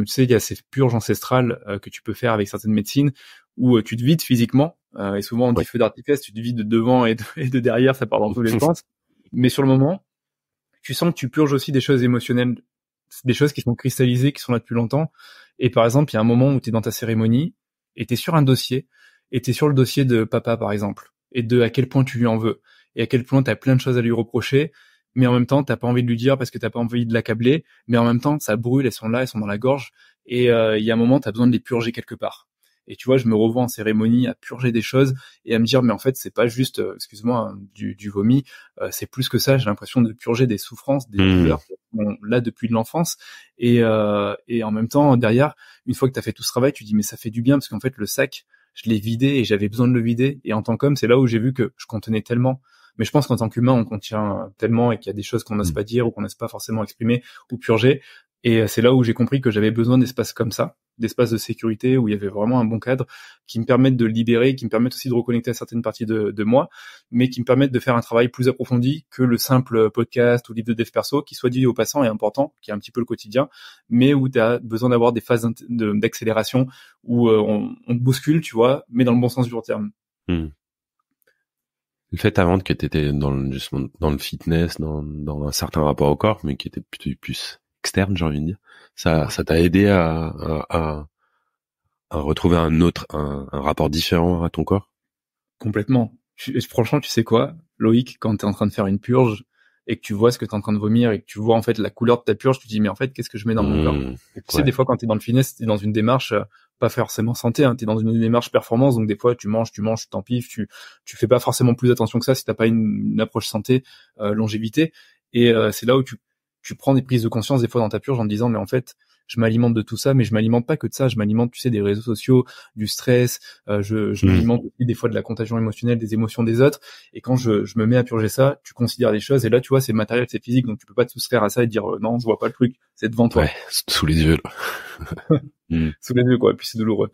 sais, il y a ces purges ancestrales que tu peux faire avec certaines médecines où tu te vides physiquement, et souvent on dit feu d'artifice, tu te vides de devant et de derrière, ça part dans tous les sens. Mais sur le moment, tu sens que tu purges aussi des choses émotionnelles, des choses qui sont cristallisées, qui sont là depuis longtemps. Et par exemple, il y a un moment où tu es dans ta cérémonie et tu es sur un dossier, et tu es sur le dossier de papa, par exemple, et de à quel point tu lui en veux, et à quel point tu as plein de choses à lui reprocher, mais en même temps t'as pas envie de lui dire parce que t'as pas envie de l'accabler, mais en même temps ça brûle, elles sont là, elles sont dans la gorge, et il y a un moment t'as besoin de les purger quelque part. Et tu vois, je me revois en cérémonie à purger des choses et à me dire mais en fait c'est pas juste, excuse-moi, hein, du vomi, c'est plus que ça. J'ai l'impression de purger des souffrances, des douleurs qui sont là depuis de l'enfance, et en même temps derrière, une fois que t'as fait tout ce travail, tu dis mais ça fait du bien parce qu'en fait le sac je l'ai vidé et j'avais besoin de le vider, et en tant qu'homme c'est là où j'ai vu que je contenais tellement. Mais je pense qu'en tant qu'humain, on contient tellement et qu'il y a des choses qu'on n'ose pas dire ou qu'on n'ose pas forcément exprimer ou purger. Et c'est là où j'ai compris que j'avais besoin d'espaces comme ça, d'espaces de sécurité où il y avait vraiment un bon cadre qui me permettent de libérer, qui me permettent aussi de reconnecter à certaines parties de moi, mais qui me permettent de faire un travail plus approfondi que le simple podcast ou livre de dev perso qui, soit dit au passant, est important, qui est un petit peu le quotidien, mais où tu as besoin d'avoir des phases d'accélération où on bouscule, tu vois, mais dans le bon sens du long terme. Le fait avant que tu étais justement dans le fitness, dans un certain rapport au corps, mais qui était plutôt plus externe, j'ai envie de dire, ça t'a aidé à retrouver un rapport différent à ton corps? Complètement. Franchement, tu sais quoi, Loïc, quand t'es en train de faire une purge et que tu vois ce que t'es en train de vomir et que tu vois en fait la couleur de ta purge, tu te dis mais en fait qu'est-ce que je mets dans mon corps? Et tu sais, des fois quand t'es dans le fitness, t'es dans une démarche pas forcément santé, hein, t'es dans une démarche performance, donc des fois tu manges, tu t'empiffes, tu fais pas forcément plus attention que ça si t'as pas une approche santé, longévité, et c'est là où tu prends des prises de conscience des fois dans ta purge en te disant mais en fait je m'alimente de tout ça, mais je m'alimente pas que de ça, je m'alimente, tu sais, des réseaux sociaux, du stress, je m'alimente aussi des fois de la contagion émotionnelle, des émotions des autres, et quand je me mets à purger ça, tu considères les choses, et là, tu vois, c'est matériel, c'est physique, donc tu peux pas te soustraire à ça et dire non, je vois pas le truc, c'est devant toi. Ouais, sous les yeux, là. Sous les yeux, quoi, et puis c'est douloureux.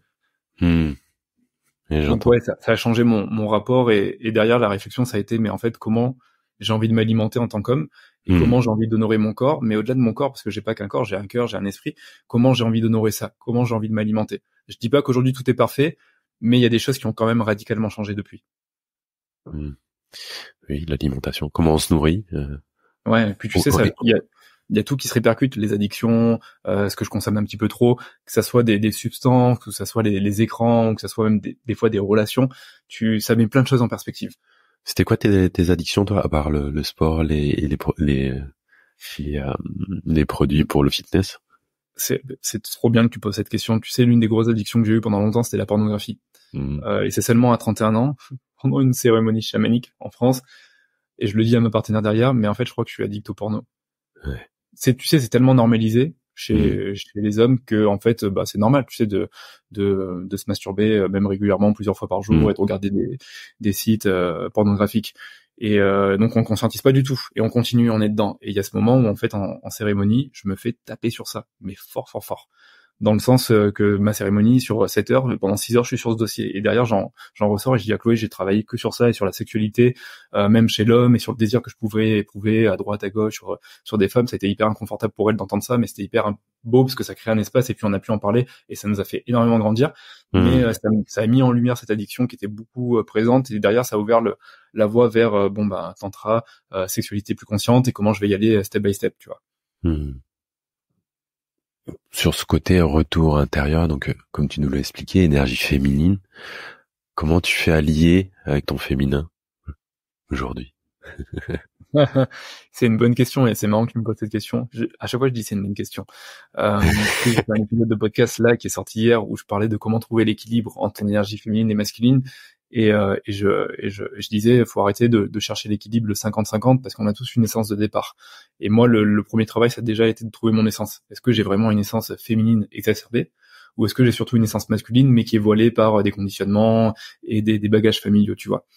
Donc ouais, ça a changé mon rapport, et derrière, la réflexion, ça a été, mais en fait, comment j'ai envie de m'alimenter en tant qu'homme, et comment j'ai envie d'honorer mon corps, mais au-delà de mon corps, parce que j'ai pas qu'un corps, j'ai un cœur, j'ai un esprit, comment j'ai envie d'honorer ça, comment j'ai envie de m'alimenter. Je dis pas qu'aujourd'hui tout est parfait, mais il y a des choses qui ont quand même radicalement changé depuis. Oui, l'alimentation, comment on se nourrit. Ouais, puis tu sais, ça, il y a tout qui se répercute, les addictions, ce que je consomme un petit peu trop, que ça soit des substances, que ça soit les écrans, que ça soit même des fois des relations, ça met plein de choses en perspective. C'était quoi tes addictions, toi, à part le sport, les produits pour le fitness? C'est trop bien que tu poses cette question. Tu sais, l'une des grosses addictions que j'ai eues pendant longtemps, c'était la pornographie. Et c'est seulement à 31 ans, pendant une cérémonie chamanique en France, et je le dis à ma partenaire derrière, mais en fait, je crois que je suis addict au porno. Ouais. Tu sais, c'est tellement normalisé chez les hommes que en fait c'est normal, tu sais, de se masturber même régulièrement plusieurs fois par jour et de regarder des sites pornographiques, et donc on conscientise pas du tout et on continue, on est dedans, et il y a ce moment où en fait en cérémonie je me fais taper sur ça, mais fort dans le sens que ma cérémonie sur 7 heures, pendant 6 heures je suis sur ce dossier, et derrière j'en ressors et je dis à Chloé, j'ai travaillé que sur ça et sur la sexualité, même chez l'homme, et sur le désir que je pouvais éprouver à droite à gauche sur des femmes. Ça a été hyper inconfortable pour elle d'entendre ça, mais c'était hyper beau parce que ça crée un espace, et puis on a pu en parler et ça nous a fait énormément grandir. Mais ça a mis en lumière cette addiction qui était beaucoup présente, et derrière ça a ouvert la voie vers tantra, sexualité plus consciente, et comment je vais y aller step by step, tu vois. Sur ce côté retour intérieur, donc comme tu nous l'as expliqué, énergie féminine, comment tu fais allier avec ton féminin aujourd'hui? C'est une bonne question, et c'est marrant que tu me poses cette question. À chaque fois je dis c'est une bonne question. J'ai fait un épisode de podcast là qui est sorti hier où je parlais de comment trouver l'équilibre entre l'énergie féminine et masculine. Et je disais, faut arrêter de chercher l'équilibre, le 50-50, parce qu'on a tous une essence de départ. Et moi, le premier travail, ça a déjà été de trouver mon essence. Est-ce que j'ai vraiment une essence féminine exacerbée, ou est-ce que j'ai surtout une essence masculine, mais qui est voilée par des conditionnements et des bagages familiaux, tu vois.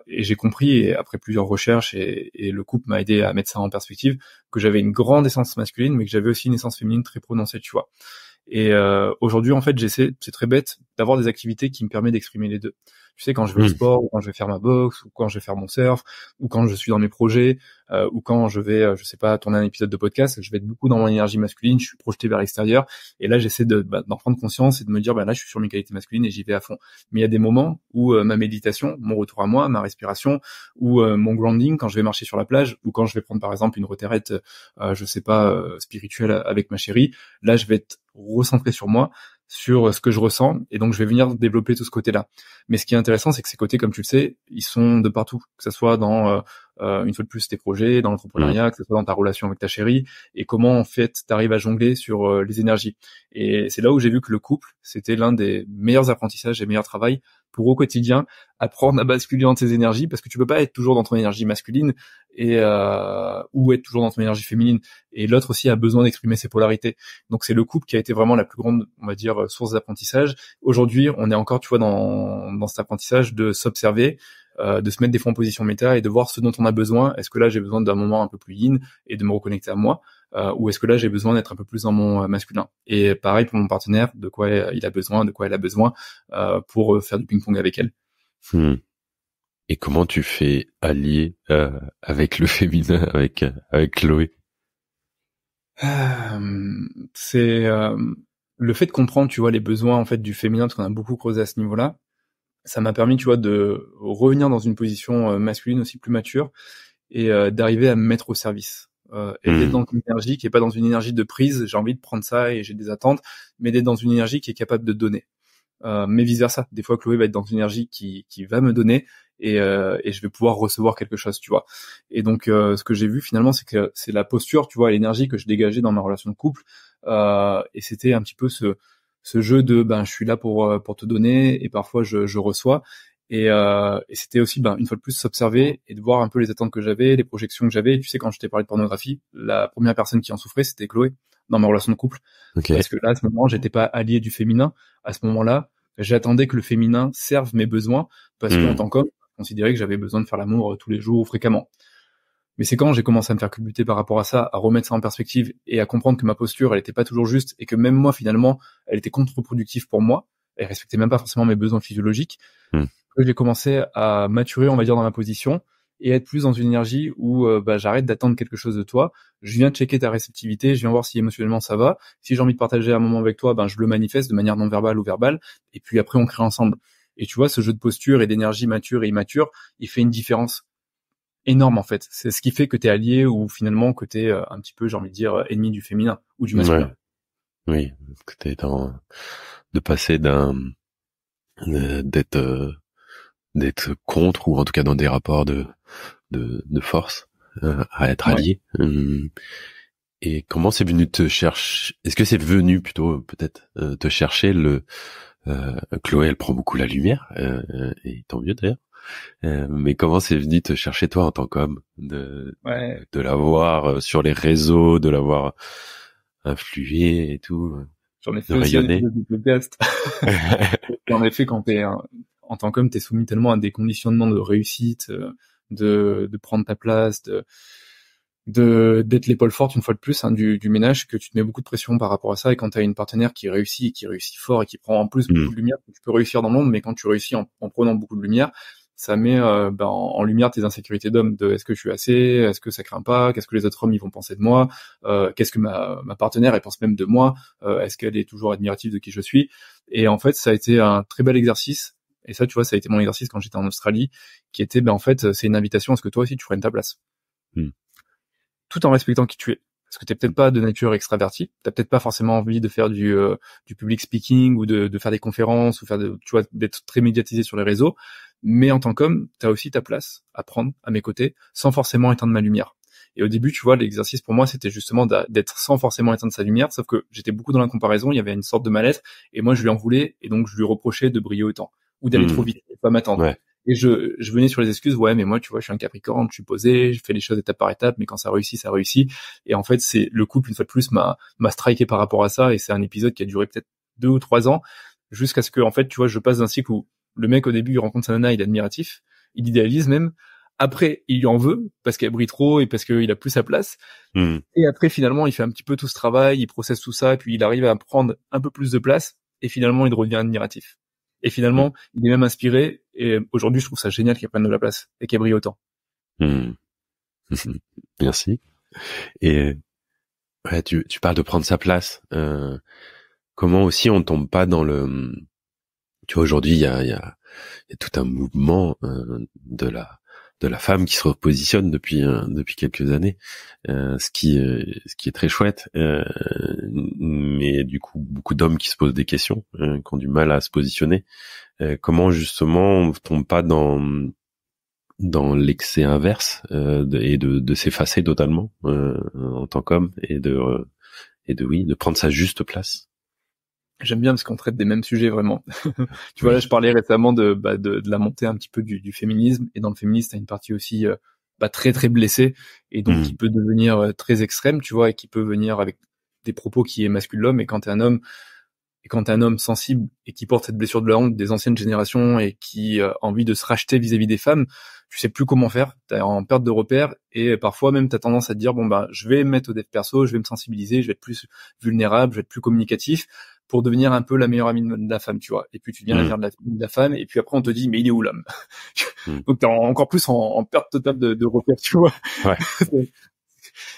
Et j'ai compris, et après plusieurs recherches, et le couple m'a aidé à mettre ça en perspective, que j'avais une grande essence masculine, mais que j'avais aussi une essence féminine très prononcée, tu vois. Et aujourd'hui, en fait, j'essaie, c'est très bête, d'avoir des activités qui me permettent d'exprimer les deux. Tu sais, quand je vais au sport, ou quand je vais faire ma boxe, ou quand je vais faire mon surf, ou quand je suis dans mes projets, ou quand je vais, je sais pas, tourner un épisode de podcast, je vais être beaucoup dans mon énergie masculine, je suis projeté vers l'extérieur, et là, j'essaie d'en prendre conscience et de me dire, là, je suis sur mes qualités masculines et j'y vais à fond. Mais il y a des moments où ma méditation, mon retour à moi, ma respiration, ou mon grounding, quand je vais marcher sur la plage, ou quand je vais prendre, par exemple, une retraite, je sais pas, spirituelle avec ma chérie, là, je vais être recentré sur moi. sur ce que je ressens, et donc je vais venir développer tout ce côté-là. Mais ce qui est intéressant, c'est que ces côtés, comme tu le sais, ils sont de partout, que ce soit dans une fois de plus tes projets, dans l'entrepreneuriat, que ce soit dans ta relation avec ta chérie, et comment en fait t'arrives à jongler sur les énergies. Et c'est là où j'ai vu que le couple, c'était l'un des meilleurs apprentissages et meilleurs travail pour au quotidien apprendre à basculer dans tes énergies, parce que tu peux pas être toujours dans ton énergie masculine et ou être toujours dans ton énergie féminine. Et l'autre aussi a besoin d'exprimer ses polarités. Donc c'est le couple qui a été vraiment la plus grande, on va dire, source d'apprentissage. Aujourd'hui, on est encore, tu vois, dans cet apprentissage de s'observer, de se mettre des fois en position méta et de voir ce dont on a besoin. Est-ce que là j'ai besoin d'un moment un peu plus yin et de me reconnecter à moi, ou est-ce que là j'ai besoin d'être un peu plus dans mon masculin. Et pareil pour mon partenaire, de quoi il a besoin, de quoi elle a besoin, pour faire du ping-pong avec elle. Et comment tu fais allier avec le féminin, avec Chloé? C'est le fait de comprendre, tu vois, les besoins en fait du féminin, parce qu'on a beaucoup creusé à ce niveau-là. Ça m'a permis, tu vois, de revenir dans une position masculine aussi plus mature et d'arriver à me mettre au service. Et d'être dans une énergie qui est pas dans une énergie de prise, j'ai envie de prendre ça et j'ai des attentes, mais d'être dans une énergie qui est capable de donner. Mais vice versa. Des fois, Chloé va être dans une énergie qui va me donner et je vais pouvoir recevoir quelque chose, tu vois. Et donc, ce que j'ai vu finalement, c'est que c'est la posture, tu vois, l'énergie que je dégageais dans ma relation de couple. Et c'était un petit peu ce jeu de, je suis là pour te donner et parfois je reçois. Et c'était aussi, une fois de plus, s'observer et de voir un peu les attentes que j'avais, les projections que j'avais. Et tu sais, quand je t'ai parlé de pornographie, la première personne qui en souffrait, c'était Chloé dans ma relation de couple. Okay. Parce que là, à ce moment, j'étais pas allié du féminin. À ce moment-là, j'attendais que le féminin serve mes besoins parce qu'en tant qu'homme, je considérais que j'avais besoin de faire l'amour tous les jours, fréquemment. Mais c'est quand j'ai commencé à me faire culbuter par rapport à ça, à remettre ça en perspective et à comprendre que ma posture, elle était pas toujours juste et que même moi, finalement, elle était contre-productive pour moi. Elle respectait même pas forcément mes besoins physiologiques. Que j'ai commencé à maturer, on va dire, dans ma position et être plus dans une énergie où j'arrête d'attendre quelque chose de toi. Je viens checker ta réceptivité, je viens voir si émotionnellement ça va. Si j'ai envie de partager un moment avec toi, je le manifeste de manière non verbale ou verbale. Et puis après, on crée ensemble. Et tu vois, ce jeu de posture et d'énergie mature et immature, il fait une différence énorme en fait. C'est ce qui fait que t'es allié ou finalement que t'es un petit peu, j'ai envie de dire, ennemi du féminin ou du masculin. Ouais. Oui, que t'es de passer d'être contre ou en tout cas dans des rapports de force à être allié. Et comment c'est venu te chercher? Est-ce que c'est venu plutôt peut-être te chercher Chloé, elle prend beaucoup la lumière et tant mieux d'ailleurs. Mais comment c'est venu te chercher toi en tant qu'homme de la voir sur les réseaux, de la voir influer et tout? J'en ai fait aussi un podcast. En effet, quand en tant qu'homme, t'es soumis tellement à des conditionnements de réussite, de prendre ta place, d'être l'épaule forte une fois de plus du ménage, que tu te mets beaucoup de pression par rapport à ça. Et quand t'as une partenaire qui réussit fort et qui prend en plus beaucoup de lumière, tu peux réussir dans le monde, mais quand tu réussis en prenant beaucoup de lumière, ça met en lumière tes insécurités d'homme, de est-ce que je suis assez, est-ce que ça craint pas, qu'est-ce que les autres hommes ils vont penser de moi, qu'est-ce que ma partenaire elle pense même de moi, est-ce qu'elle est toujours admirative de qui je suis. Et en fait ça a été un très bel exercice, et ça tu vois ça a été mon exercice quand j'étais en Australie, qui était en fait c'est une invitation à ce que toi aussi tu prennes ta place, tout en respectant qui tu es. Parce que t'es peut-être pas de nature extravertie, t'as peut-être pas forcément envie de faire du public speaking ou de faire des conférences ou d'être très médiatisé sur les réseaux, mais en tant qu'homme, t'as aussi ta place à prendre à mes côtés, sans forcément éteindre ma lumière. Et au début, tu vois, l'exercice pour moi, c'était justement d'être sans forcément éteindre sa lumière, sauf que j'étais beaucoup dans la comparaison, il y avait une sorte de mal-être, et moi je lui en voulais, et donc je lui reprochais de briller autant, ou d'aller trop vite, et pas m'attendre. Ouais. Et je venais sur les excuses, mais moi, tu vois, je suis un Capricorne, je suis posé, je fais les choses étape par étape, mais quand ça réussit, ça réussit. Et en fait, c'est le couple, une fois de plus, m'a striké par rapport à ça, et c'est un épisode qui a duré peut-être 2 ou 3 ans, jusqu'à ce que, en fait, tu vois, je passe d'un cycle où le mec, au début, il rencontre sa nana, il est admiratif, il idéalise même. Après, il lui en veut, parce qu'elle brille trop et parce qu'il a plus sa place. Et après, finalement, il fait un petit peu tout ce travail, il processe tout ça, et puis il arrive à prendre un peu plus de place, et finalement, il redevient admiratif. Et finalement, il est même inspiré, et aujourd'hui, je trouve ça génial qu'elle prenne de la place, et qu'elle brille autant. Merci. Et tu parles de prendre sa place. Comment aussi on tombe pas dans le... Tu vois, aujourd'hui, il y a tout un mouvement de la la femme qui se repositionne depuis quelques années, ce qui est très chouette. Mais du coup, beaucoup d'hommes qui se posent des questions, qui ont du mal à se positionner. Comment justement on tombe pas dans l'excès inverse et de s'effacer totalement en tant qu'homme et de prendre sa juste place. J'aime bien parce qu'on traite des mêmes sujets vraiment. Tu vois, là, je parlais récemment de la montée un petit peu du féminisme, et dans le féminisme, t'as une partie aussi très très blessée, et donc qui peut devenir très extrême, tu vois, et qui peut venir avec des propos qui émasculent l'homme. Et quand t'es un homme sensible et qui porte cette blessure de la honte des anciennes générations et qui a envie de se racheter vis-à-vis des femmes, tu sais plus comment faire, t'es en perte de repères, et parfois même t'as tendance à te dire je vais me mettre au dev perso, je vais me sensibiliser, je vais être plus vulnérable, je vais être plus communicatif pour devenir un peu la meilleure amie de la femme, tu vois. Et puis tu deviens la mère de la femme, et puis après on te dit mais il est où l'homme? Donc t'es encore plus en perte totale de repères, tu vois. Ouais.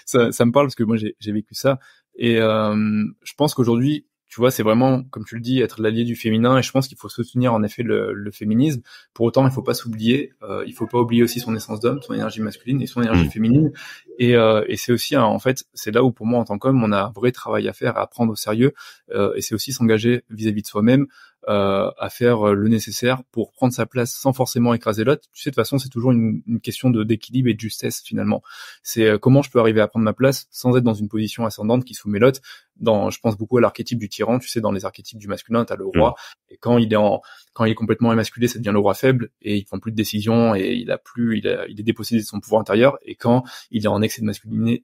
ça me parle parce que moi j'ai vécu ça, et je pense qu'aujourd'hui, tu vois, c'est vraiment, comme tu le dis, être l'allié du féminin, et je pense qu'il faut soutenir en effet le féminisme. Pour autant, il faut pas s'oublier, il faut pas oublier aussi son essence d'homme, son énergie masculine et son énergie féminine. Et c'est aussi, en fait, c'est là où pour moi en tant qu'homme, on a un vrai travail à faire, à prendre au sérieux, et c'est aussi s'engager vis-à-vis de soi-même, à faire le nécessaire pour prendre sa place sans forcément écraser l'autre. Tu sais, de toute façon, c'est toujours une question d'équilibre et de justesse finalement. C'est comment je peux arriver à prendre ma place sans être dans une position ascendante qui soumet l'autre. Je pense beaucoup à l'archétype du tyran. Tu sais, dans les archétypes du masculin, t'as le roi, et quand il est complètement émasculé, ça devient le roi faible, et il prend plus de décisions, et il est dépossédé de son pouvoir intérieur. Et quand il est en excès de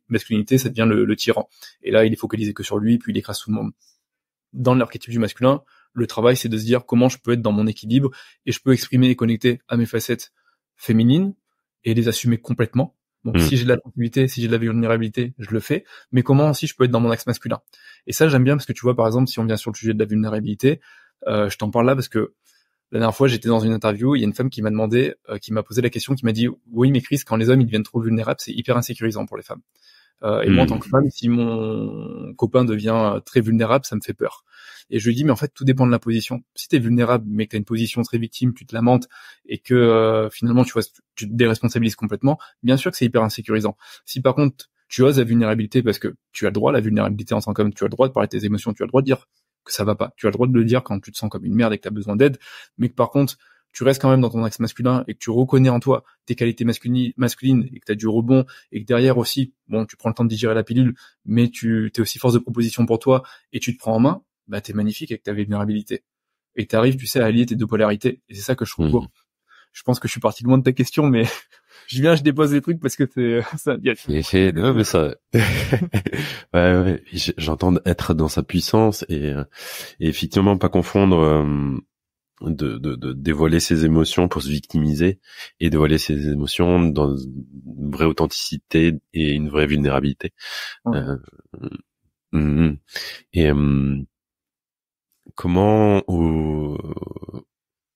masculinité, ça devient le tyran. Et là, il est focalisé que sur lui, puis il écrase tout le monde. Dans l'archétype du masculin, le travail, c'est de se dire comment je peux être dans mon équilibre, et je peux exprimer et connecter à mes facettes féminines et les assumer complètement. Donc si j'ai de la sensibilité, si j'ai de la vulnérabilité, je le fais, mais comment aussi je peux être dans mon axe masculin. Et ça, j'aime bien, parce que tu vois, par exemple, si on vient sur le sujet de la vulnérabilité, je t'en parle là parce que la dernière fois, j'étais dans une interview, il y a une femme qui m'a posé la question, qui m'a dit oui, mais Chris, quand les hommes ils deviennent trop vulnérables, c'est hyper insécurisant pour les femmes. Et moi, en tant que femme, si mon copain devient très vulnérable, ça me fait peur. Et je lui dis, mais en fait, tout dépend de la position. Si t'es vulnérable, mais que t'as une position très victime, tu te lamentes, et que finalement, tu te déresponsabilises complètement, bien sûr que c'est hyper insécurisant. Si par contre, tu oses la vulnérabilité, parce que tu as le droit à la vulnérabilité en tant qu'homme, tu as le droit de parler de tes émotions, tu as le droit de dire que ça va pas, tu as le droit de le dire quand tu te sens comme une merde et que t'as besoin d'aide, mais que par contre, tu restes quand même dans ton axe masculin, et que tu reconnais en toi tes qualités masculines, et que tu as du rebond, et que derrière aussi, tu prends le temps de digérer la pilule, mais tu t'es aussi force de proposition pour toi, et tu te prends en main, t'es magnifique avec ta vulnérabilité. Et t'arrives, tu sais, à allier tes deux polarités. Et c'est ça que je trouve beau. Je pense que je suis parti loin de ta question, mais je dépose des trucs parce que ça. Non, mais ça. ouais, j'entends être dans sa puissance, et effectivement pas confondre de dévoiler ses émotions pour se victimiser, et dévoiler ses émotions dans une vraie authenticité et une vraie vulnérabilité. Et comment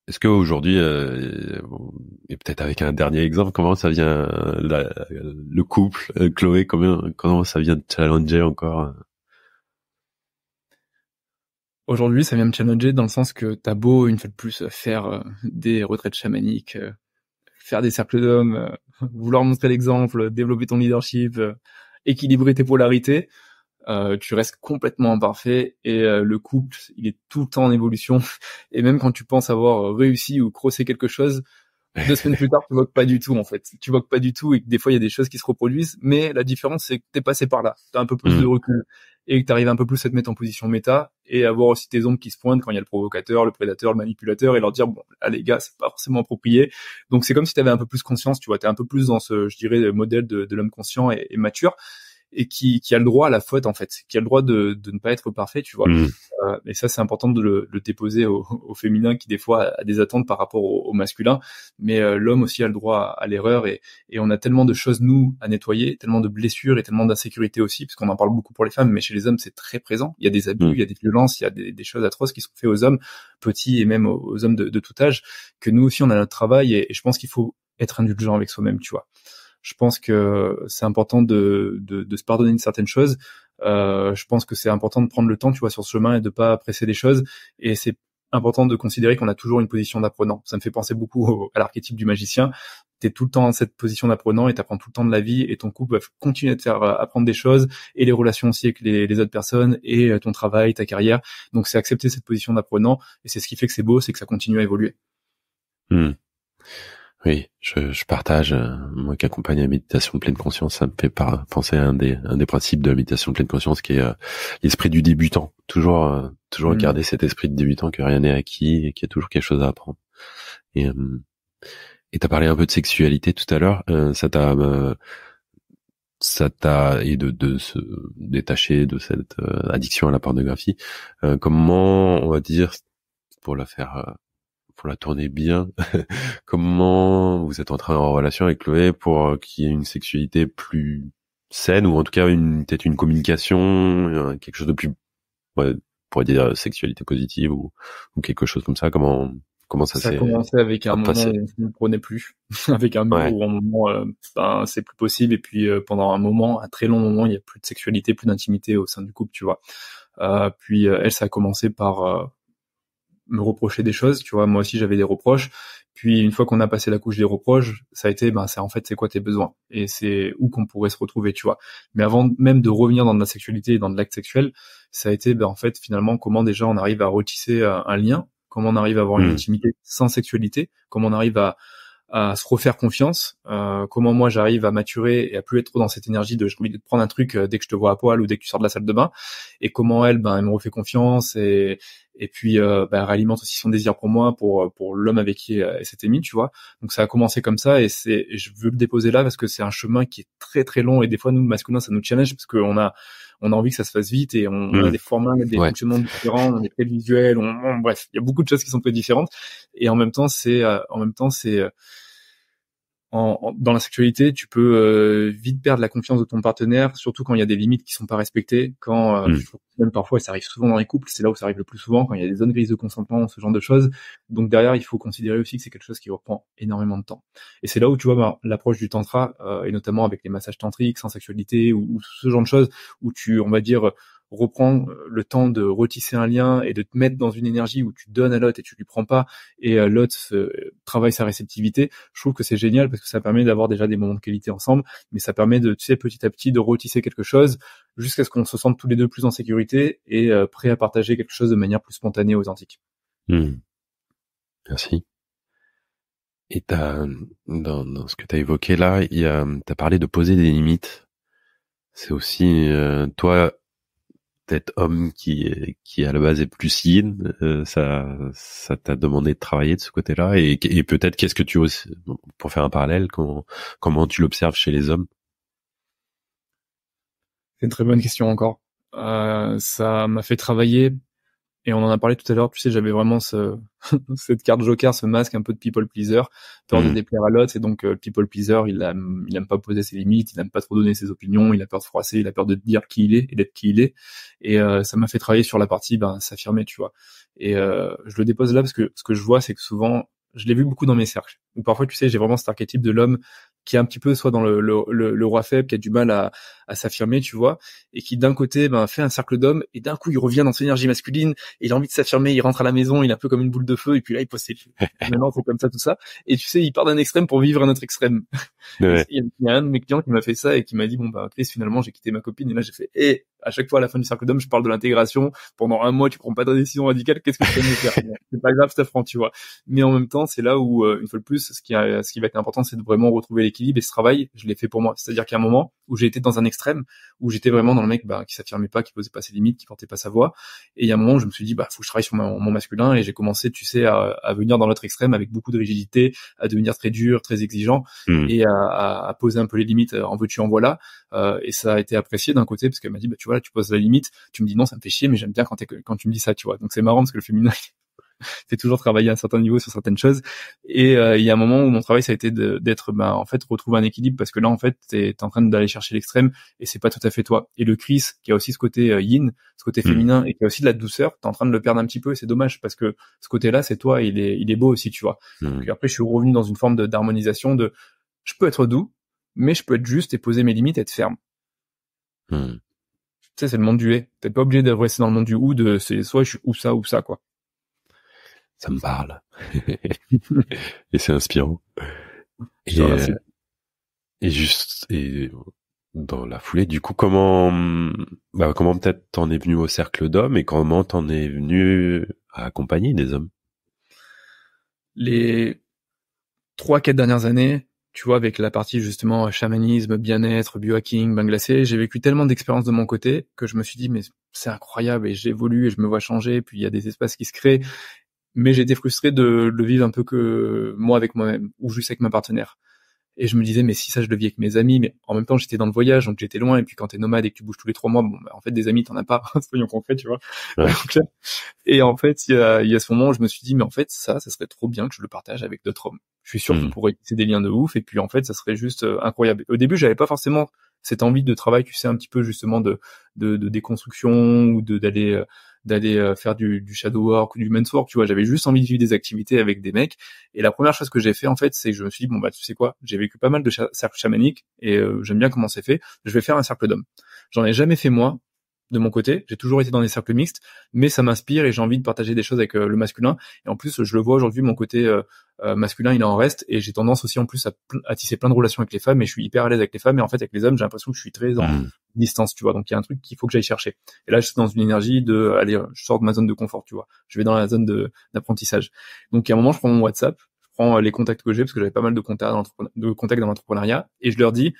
est-ce qu'aujourd'hui, et peut-être avec un dernier exemple, comment ça vient le couple, Chloé, comment ça vient de challenger encore? Aujourd'hui, ça vient me challenger dans le sens que t'as beau, une fois de plus, faire des retraites chamaniques, faire des cercles d'hommes, vouloir montrer l'exemple, développer ton leadership, équilibrer tes polarités, tu restes complètement imparfait, et le couple, il est tout le temps en évolution. Et même quand tu penses avoir réussi ou crossé quelque chose, 2 semaines plus tard, tu vois que pas du tout, en fait. Tu vois que pas du tout, et que des fois, il y a des choses qui se reproduisent, mais la différence, c'est que t'es passé par là. T'as un peu plus de recul, et que t'arrives un peu plus à te mettre en position méta, et à voir aussi tes ombres qui se pointent quand il y a le provocateur, le prédateur, le manipulateur, et leur dire, bon, là, les gars, c'est pas forcément approprié. Donc, c'est comme si t'avais un peu plus conscience, tu vois. T'es un peu plus dans ce, je dirais, modèle de l'homme conscient et mature, et qui a le droit à la faute, en fait, qui a le droit de ne pas être parfait, tu vois. Et ça, c'est important de le déposer au féminin, qui des fois a des attentes par rapport au masculin, mais l'homme aussi a le droit à l'erreur, et on a tellement de choses, nous, à nettoyer, tellement de blessures et tellement d'insécurité aussi, parce qu'on en parle beaucoup pour les femmes, mais chez les hommes, c'est très présent. Il y a des abus, il y a des violences, il y a des choses atroces qui sont faites aux hommes, petits et même aux hommes de tout âge, que nous aussi, on a notre travail, et je pense qu'il faut être indulgent avec soi-même, tu vois. Je pense que c'est important de se pardonner une certaine chose. Je pense que c'est important de prendre le temps, tu vois, sur ce chemin, et de pas presser les choses. Et c'est important de considérer qu'on a toujours une position d'apprenant. Ça me fait penser beaucoup à l'archétype du magicien. t'es tout le temps dans cette position d'apprenant et t'apprends tout le temps de la vie, et ton couple va continuer à te faire apprendre des choses, et les relations aussi avec les autres personnes, et ton travail, ta carrière. Donc c'est accepter cette position d'apprenant, et c'est ce qui fait que c'est beau, c'est que ça continue à évoluer. Oui, je partage, moi qui accompagne la méditation de pleine conscience, ça me fait penser à un des principes de la méditation de pleine conscience, qui est l'esprit du débutant. Toujours garder cet esprit de débutant, que rien n'est acquis et qu'il y a toujours quelque chose à apprendre. Et t'as parlé un peu de sexualité tout à l'heure, ça t'a et de se détacher de cette addiction à la pornographie. Comment, on va dire, pour la tourner bien, comment vous êtes entré en relation avec Chloé pour qu'il y ait une sexualité plus saine, ou en tout cas peut-être une communication, quelque chose de plus, on pourrait dire sexualité positive ou quelque chose comme ça. Comment ça s'est a commencé avec un moment où on ne prenait plus, avec un moment où un moment c'est plus possible, et puis pendant un très long moment, il n'y a plus de sexualité, plus d'intimité au sein du couple, tu vois. Puis elle, ça a commencé par me reprocher des choses, tu vois. Moi aussi, j'avais des reproches. Puis une fois qu'on a passé la couche des reproches, ça a été, c'est quoi tes besoins, et c'est où qu'on pourrait se retrouver, tu vois. Mais avant même de revenir dans de la sexualité et dans de l'acte sexuel, ça a été, en fait, finalement, comment déjà on arrive à retisser un lien, comment on arrive à avoir une intimité sans sexualité, comment on arrive à se refaire confiance, comment moi j'arrive à maturer et à plus être trop dans cette énergie de j'ai envie de te prendre un truc dès que je te vois à poil ou dès que tu sors de la salle de bain, et comment elle me refait confiance, et puis elle réalimente aussi son désir pour moi, pour l'homme avec qui elle s'était mise, tu vois. Donc ça a commencé comme ça, et je veux le déposer là parce que c'est un chemin qui est très très long, et des fois nous masculins ça nous challenge parce qu'on a envie que ça se fasse vite, et on a des formats, des fonctionnements différents, on est très visuels, bref, il y a beaucoup de choses qui sont très différentes, et en même temps c'est dans la sexualité, tu peux vite perdre la confiance de ton partenaire, surtout quand il y a des limites qui sont pas respectées, quand même parfois, ça arrive souvent dans les couples, c'est là où ça arrive le plus souvent, quand il y a des zones grises de consentement, ce genre de choses. Donc derrière, il faut considérer aussi que c'est quelque chose qui reprend énormément de temps. Et c'est là où tu vois l'approche du tantra, et notamment avec les massages tantriques, sans sexualité, ou ce genre de choses, où on va dire, reprends le temps de retisser un lien et de te mettre dans une énergie où tu donnes à l'autre et tu lui prends pas, et l'autre travaille sa réceptivité. Je trouve que c'est génial parce que ça permet d'avoir déjà des moments de qualité ensemble, mais ça permet de, tu sais, petit à petit de retisser quelque chose jusqu'à ce qu'on se sente tous les deux plus en sécurité et prêts à partager quelque chose de manière plus spontanée, authentique. Merci. Et dans ce que t'as évoqué là, t'as parlé de poser des limites. C'est aussi toi, peut-être homme qui à la base est plus yin, ça t'a demandé de travailler de ce côté-là, et peut-être qu'est-ce que tu oses, pour faire un parallèle, comment tu l'observes chez les hommes? C'est une très bonne question encore. Ça m'a fait travailler, et on en a parlé tout à l'heure, tu sais, j'avais vraiment cette carte joker, ce masque un peu de people pleaser, peur de déplaire à l'autre, et donc le people pleaser, il aime pas poser ses limites, il aime pas trop donner ses opinions, il a peur de froisser, il a peur de dire qui il est et d'être qui il est, et ça m'a fait travailler sur la partie s'affirmer, tu vois. Et je le dépose là parce que ce que je vois, c'est que souvent, je l'ai vu beaucoup dans mes cercles, où parfois, tu sais, j'ai vraiment cet archétype de l'homme qui est un petit peu soit dans le roi faible, qui a du mal à s'affirmer, tu vois, et qui d'un côté fait un cercle d'hommes, et d'un coup il revient dans son énergie masculine, et il a envie de s'affirmer, il rentre à la maison, il est un peu comme une boule de feu, et puis là il pose ses maintenant c'est comme ça, tout ça, et tu sais, il part d'un extrême pour vivre un autre extrême. Ouais. Il y a un de mes clients qui m'a fait ça et qui m'a dit Chris, finalement j'ai quitté ma copine, et là j'ai fait à chaque fois à la fin du cercle d'hommes je parle de l'intégration, pendant un mois tu prends pas de décision radicale, qu'est-ce que tu peux me faire? C'est pas grave, ça prend, tu vois. Mais en même temps c'est là où une fois de plus ce qui va être important, c'est de vraiment retrouver l'équilibre, et ce travail je l'ai fait pour moi. C'est-à-dire qu'il y a un moment où j'ai été dans un extrême, où j'étais vraiment dans le mec qui s'affirmait pas, qui posait pas ses limites, qui portait pas sa voix, et il y a un moment où je me suis dit faut que je travaille sur mon masculin, et j'ai commencé, tu sais, à venir dans l'autre extrême avec beaucoup de rigidité, à devenir très dur, très exigeant, et à poser un peu les limites, en veux-tu en voilà, et ça a été apprécié d'un côté parce qu'elle m'a dit tu vois là, tu poses la limite, tu me dis non, ça me fait chier, mais j'aime bien quand tu me dis ça, tu vois. Donc c'est marrant parce que le féminin c'est toujours travailler à un certain niveau sur certaines choses, et il y a un moment où mon travail ça a été d'être en fait retrouver un équilibre, parce que là en fait t'es en train d'aller chercher l'extrême et c'est pas tout à fait toi, et le Chris qui a aussi ce côté yin, ce côté féminin, et qui a aussi de la douceur, t'es en train de le perdre un petit peu, et c'est dommage parce que ce côté là c'est toi, il est beau aussi, tu vois. Donc après je suis revenu dans une forme d'harmonisation de je peux être doux mais je peux être juste et poser mes limites et être ferme. Tu sais, c'est le monde du et, t'es pas obligé de rester dans le monde du ou, c'est soit je suis ou ça quoi. Ça me parle. Et c'est inspirant. Je te remercie. Et dans la foulée, du coup, comment peut-être t'en es venu au cercle d'hommes et comment t'en es venu à accompagner des hommes? Les 3-4 dernières années, tu vois, avec la partie justement chamanisme, bien-être, biohacking, bain glacé, j'ai vécu tellement d'expériences de mon côté que je me suis dit mais c'est incroyable et j'évolue et je me vois changer, puis il y a des espaces qui se créent, mais j'étais frustré de le vivre un peu que moi avec moi-même ou juste avec ma partenaire. Et je me disais, mais si ça, je le vis avec mes amis, mais en même temps, j'étais dans le voyage, donc j'étais loin, et puis quand t'es nomade et que tu bouges tous les 3 mois, bon, bah, en fait, des amis, t'en as pas, soyons concrets, tu vois. Ouais. Et en fait, il y a ce moment où je me suis dit, mais en fait, ça serait trop bien que je le partage avec d'autres hommes. Je suis sûr qu'on pourrait tisser des liens de ouf, et puis en fait, ça serait juste incroyable. Au début, j'avais pas forcément cette envie de travail, tu sais, un petit peu justement de déconstruction ou d'aller faire du shadow work ou du men's work, tu vois. J'avais juste envie de vivre des activités avec des mecs. Et la première chose que j'ai fait, en fait, c'est que je me suis dit, bon, bah, tu sais quoi, j'ai vécu pas mal de cercles chamaniques et j'aime bien comment c'est fait. Je vais faire un cercle d'hommes. J'en ai jamais fait moi, de mon côté. J'ai toujours été dans des cercles mixtes, mais ça m'inspire et j'ai envie de partager des choses avec le masculin. Et en plus, je le vois aujourd'hui, mon côté masculin, il en reste. Et j'ai tendance aussi, en plus, à tisser plein de relations avec les femmes. Et je suis hyper à l'aise avec les femmes. Et en fait, avec les hommes, j'ai l'impression que je suis très en distance, tu vois. Donc, il y a un truc qu'il faut que j'aille chercher. Et là, je suis dans une énergie de, allez, je sors de ma zone de confort, tu vois. Je vais dans la zone d'apprentissage. Donc, à un moment, je prends mon WhatsApp, je prends les contacts que j'ai, parce que j'avais pas mal de contacts dans l'entrepreneuriat, et je leur dis,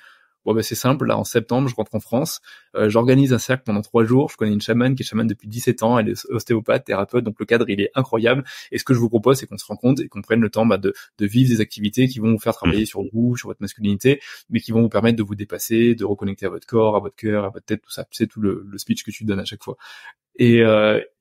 bon, bah, c'est simple, là, en septembre, je rentre en France, j'organise un cercle pendant 3 jours, je connais une chamane qui est chamane depuis 17 ans, elle est ostéopathe, thérapeute, donc le cadre, il est incroyable, et ce que je vous propose, c'est qu'on se rencontre et qu'on prenne le temps, bah, de vivre des activités qui vont vous faire travailler sur vous, sur votre masculinité, mais qui vont vous permettre de vous dépasser, de reconnecter à votre corps, à votre cœur, à votre tête, tout ça, c'est tout le speech que tu donnes à chaque fois. Et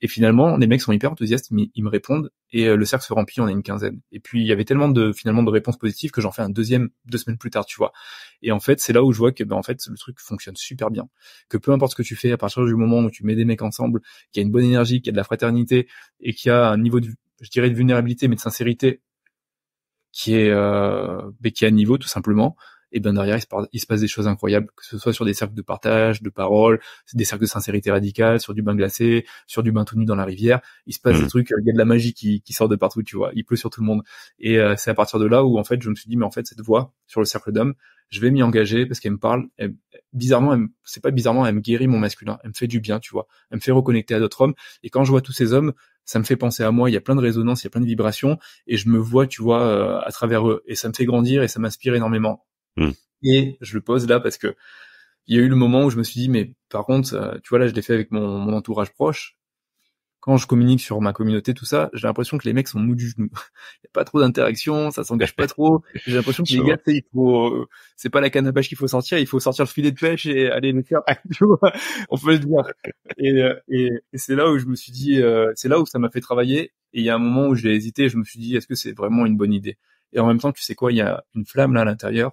finalement, les mecs sont hyper enthousiastes, ils me répondent, et le cercle se remplit, on est une quinzaine. Et puis, il y avait tellement de réponses positives que j'en fais un deuxième 2 semaines plus tard, tu vois. Et en fait, c'est là où je vois que, ben, en fait, le truc fonctionne super bien. Que peu importe ce que tu fais, à partir du moment où tu mets des mecs ensemble, qu'il y a une bonne énergie, qu'il y a de la fraternité, et qu'il y a un niveau de, je dirais, de vulnérabilité, mais de sincérité, qui est à niveau, tout simplement, et ben derrière il se passe des choses incroyables, que ce soit sur des cercles de partage, de parole, des cercles de sincérité radicale, sur du bain glacé, sur du bain tout nu dans la rivière, il se passe des trucs, il y a de la magie qui sort de partout, tu vois, il pleut sur tout le monde. Et c'est à partir de là où en fait je me suis dit, mais en fait cette voie sur le cercle d'hommes, je vais m'y engager parce qu'elle me parle, c'est pas bizarrement, elle me guérit mon masculin, elle me fait du bien, tu vois, elle me fait reconnecter à d'autres hommes, et quand je vois tous ces hommes, ça me fait penser à moi, il y a plein de résonances, il y a plein de vibrations, et je me vois, tu vois, à travers eux, et ça me fait grandir et ça m'inspire énormément. Et je le pose là parce que il y a eu le moment où je me suis dit, mais par contre, tu vois, là je l'ai fait avec mon entourage proche. Quand je communique sur ma communauté, tout ça, j'ai l'impression que les mecs sont mous du genou. Il y a pas trop d'interaction, ça s'engage pas trop. J'ai l'impression que les gars, il faut, c'est pas la canne à pêche qu'il faut sortir, il faut sortir le filet de pêche et aller le faire. Tu vois, on peut le dire. Et c'est là où je me suis dit, c'est là où ça m'a fait travailler. Et il y a un moment où j'ai hésité, je me suis dit, est-ce que c'est vraiment une bonne idée? Et en même temps, tu sais quoi, il y a une flamme là à l'intérieur,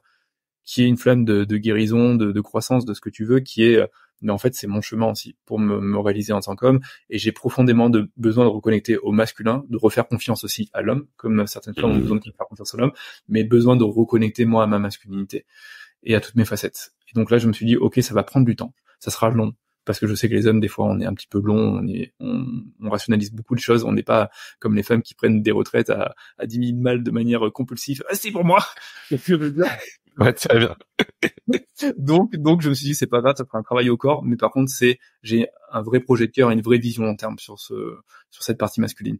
qui est une flamme de guérison, de croissance, de ce que tu veux, qui est, mais en fait c'est mon chemin aussi pour me réaliser en tant qu'homme, et j'ai profondément besoin de reconnecter au masculin, de refaire confiance aussi à l'homme, comme certaines femmes ont besoin de faire confiance à l'homme, mais besoin de reconnecter moi à ma masculinité et à toutes mes facettes. Et donc là je me suis dit, ok, ça va prendre du temps, ça sera long, parce que je sais que les hommes des fois on est un petit peu long, on rationalise beaucoup de choses, on n'est pas comme les femmes qui prennent des retraites à 10 000 balles de manière compulsive. Ah, c'est pour moi. Ouais, très bien. donc je me suis dit, c'est pas grave, ça fera un travail au corps, mais par contre j'ai un vrai projet de cœur et une vraie vision long terme sur cette partie masculine.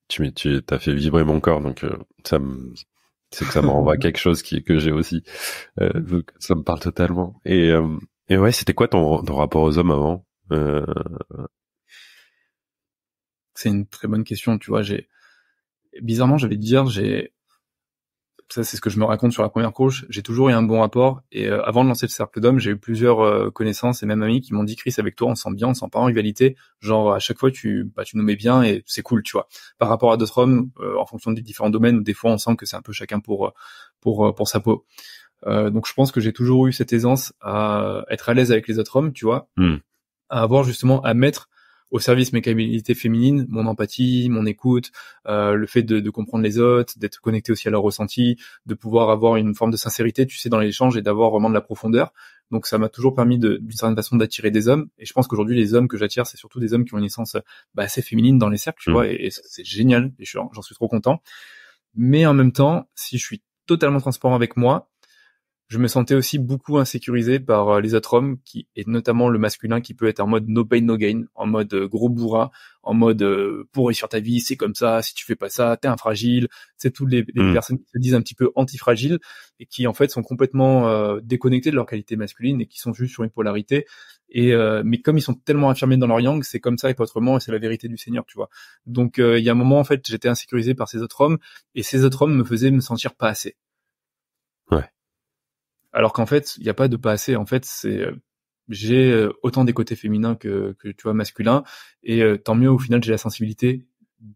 Tu t'as fait vibrer mon corps, donc c'est que ça me renvoie quelque chose que j'ai aussi. Donc ça me parle totalement. Et ouais, c'était quoi ton rapport aux hommes avant? C'est une très bonne question, tu vois, bizarrement, j'avais dire, ça c'est ce que je me raconte sur la première couche, j'ai toujours eu un bon rapport, et avant de lancer le cercle d'hommes, j'ai eu plusieurs connaissances et même amis qui m'ont dit, Chris, avec toi on se sent bien, on se sent pas en rivalité, genre à chaque fois tu nous mets bien et c'est cool, tu vois. Par rapport à d'autres hommes, en fonction des différents domaines, où des fois on sent que c'est un peu chacun pour sa peau. Donc je pense que j'ai toujours eu cette aisance à être à l'aise avec les autres hommes, tu vois, à avoir justement à mettre au service mes qualités féminines, mon empathie, mon écoute, le fait de comprendre les autres, d'être connecté aussi à leur ressenti, de pouvoir avoir une forme de sincérité, tu sais, dans l'échange, et d'avoir vraiment de la profondeur. Donc ça m'a toujours permis d'une certaine façon d'attirer des hommes, et je pense qu'aujourd'hui les hommes que j'attire, c'est surtout des hommes qui ont une essence assez féminine dans les cercles, tu vois, et c'est génial, et j'en suis trop content. Mais en même temps, si je suis totalement transparent avec moi, je me sentais aussi beaucoup insécurisé par les autres hommes, et notamment le masculin qui peut être en mode no pain no gain, en mode gros bourrin, en mode pour réussir ta vie, c'est comme ça, si tu fais pas ça, t'es un fragile. C'est toutes les personnes qui se disent un petit peu anti-fragiles et qui en fait sont complètement déconnectées de leur qualité masculine et qui sont juste sur une polarité. Et mais comme ils sont tellement affirmés dans leur yang, c'est comme ça et pas autrement, et c'est la vérité du Seigneur, tu vois. Donc il y a un moment en fait, j'étais insécurisé par ces autres hommes et ces autres hommes me faisaient me sentir pas assez. Ouais. Alors qu'en fait, il n'y a pas de pas assez. En fait, j'ai autant des côtés féminins que tu vois masculins, et tant mieux au final j'ai la sensibilité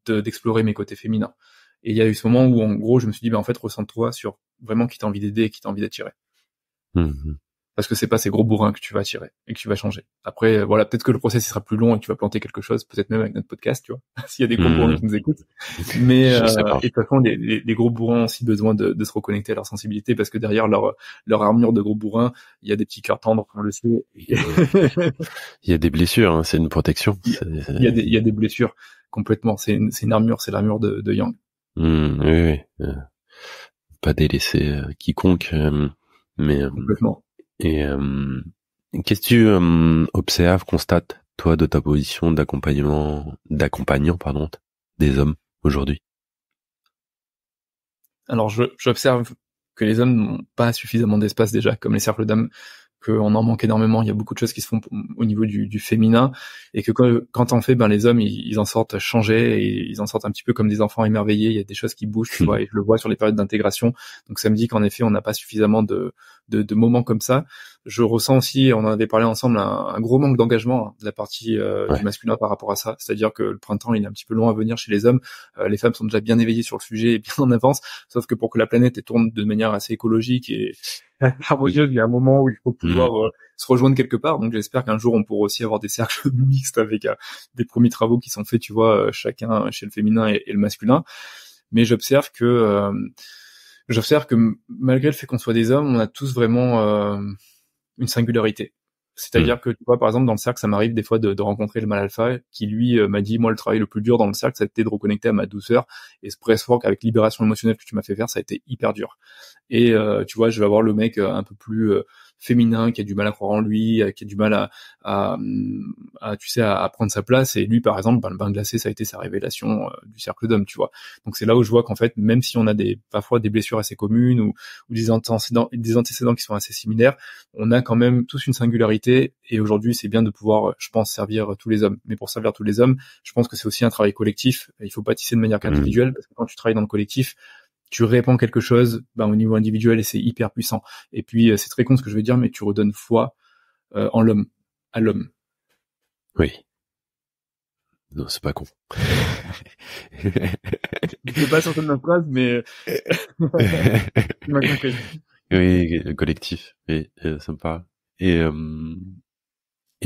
d'explorer mes côtés féminins. Et il y a eu ce moment où en gros je me suis dit en fait ressens-toi sur vraiment qui t'a envie d'aider et qui t'a envie d'attirer. Parce que c'est pas ces gros bourrins que tu vas attirer et que tu vas changer. Après, voilà, peut-être que le process il sera plus long et que tu vas planter quelque chose, peut-être même avec notre podcast, tu vois, s'il y a des gros bourrins qui nous écoutent. Mais et de toute façon, les gros bourrins ont aussi besoin de se reconnecter à leur sensibilité, parce que derrière leur armure de gros bourrins, il y a des petits cœurs tendres, on le sait. Il y a des blessures, hein, c'est une protection. Il y a des blessures complètement. C'est une armure, c'est l'armure de Yang. Oui. Pas délaisser quiconque, mais complètement. Et qu'est-ce que tu observes, constates, toi, de ta position d'accompagnant, des hommes aujourd'hui? Alors, j'observe que les hommes n'ont pas suffisamment d'espace déjà, comme les cercles d'hommes, qu'on en manque énormément. Il y a beaucoup de choses qui se font au niveau du féminin, et que quand on fait, les hommes, ils en sortent changés, et ils en sortent un petit peu comme des enfants émerveillés. Il y a des choses qui bougent, tu vois, et je le vois sur les périodes d'intégration. Donc ça me dit qu'en effet, on n'a pas suffisamment de moments comme ça. Je ressens aussi, on en avait parlé ensemble, un gros manque d'engagement de la partie du masculin par rapport à ça. C'est-à-dire que le printemps, il est un petit peu long à venir chez les hommes. Les femmes sont déjà bien éveillées sur le sujet et bien en avance. Sauf que pour que la planète tourne de manière assez écologique et harmonieuse, il y a un moment où il faut pouvoir se rejoindre quelque part. Donc j'espère qu'un jour on pourra aussi avoir des cercles mixtes avec des premiers travaux qui sont faits, tu vois, chacun chez le féminin et le masculin. Mais j'observe que malgré le fait qu'on soit des hommes, on a tous vraiment une singularité. C'est-à-dire que, tu vois, par exemple, dans le cercle, ça m'arrive des fois de rencontrer le mâle alpha qui, lui, m'a dit, moi, le travail le plus dur dans le cercle, ça a été de reconnecter à ma douceur, et ce breathwork avec libération émotionnelle que tu m'as fait faire, ça a été hyper dur. Et tu vois, je vais avoir le mec un peu plus féminin, qui a du mal à croire en lui, qui a du mal à prendre sa place, et lui, par exemple, le bain glacé, ça a été sa révélation du cercle d'hommes, tu vois. Donc c'est là où je vois qu'en fait, même si on a parfois des blessures assez communes ou des antécédents qui sont assez similaires, on a quand même tous une singularité, et aujourd'hui, c'est bien de pouvoir, je pense, servir tous les hommes. Mais pour servir tous les hommes, je pense que c'est aussi un travail collectif. Il faut pas tisser de manière qu'individuelle, parce que quand tu travailles dans le collectif, tu répands quelque chose au niveau individuel, et c'est hyper puissant. Et puis c'est très con ce que je veux dire, mais tu redonnes foi en l'homme, à l'homme. Oui. Non, c'est pas con. Je sais pas certaines de ma phrase, mais tu m'as compris. Oui, le collectif. Oui, ça me parle. Et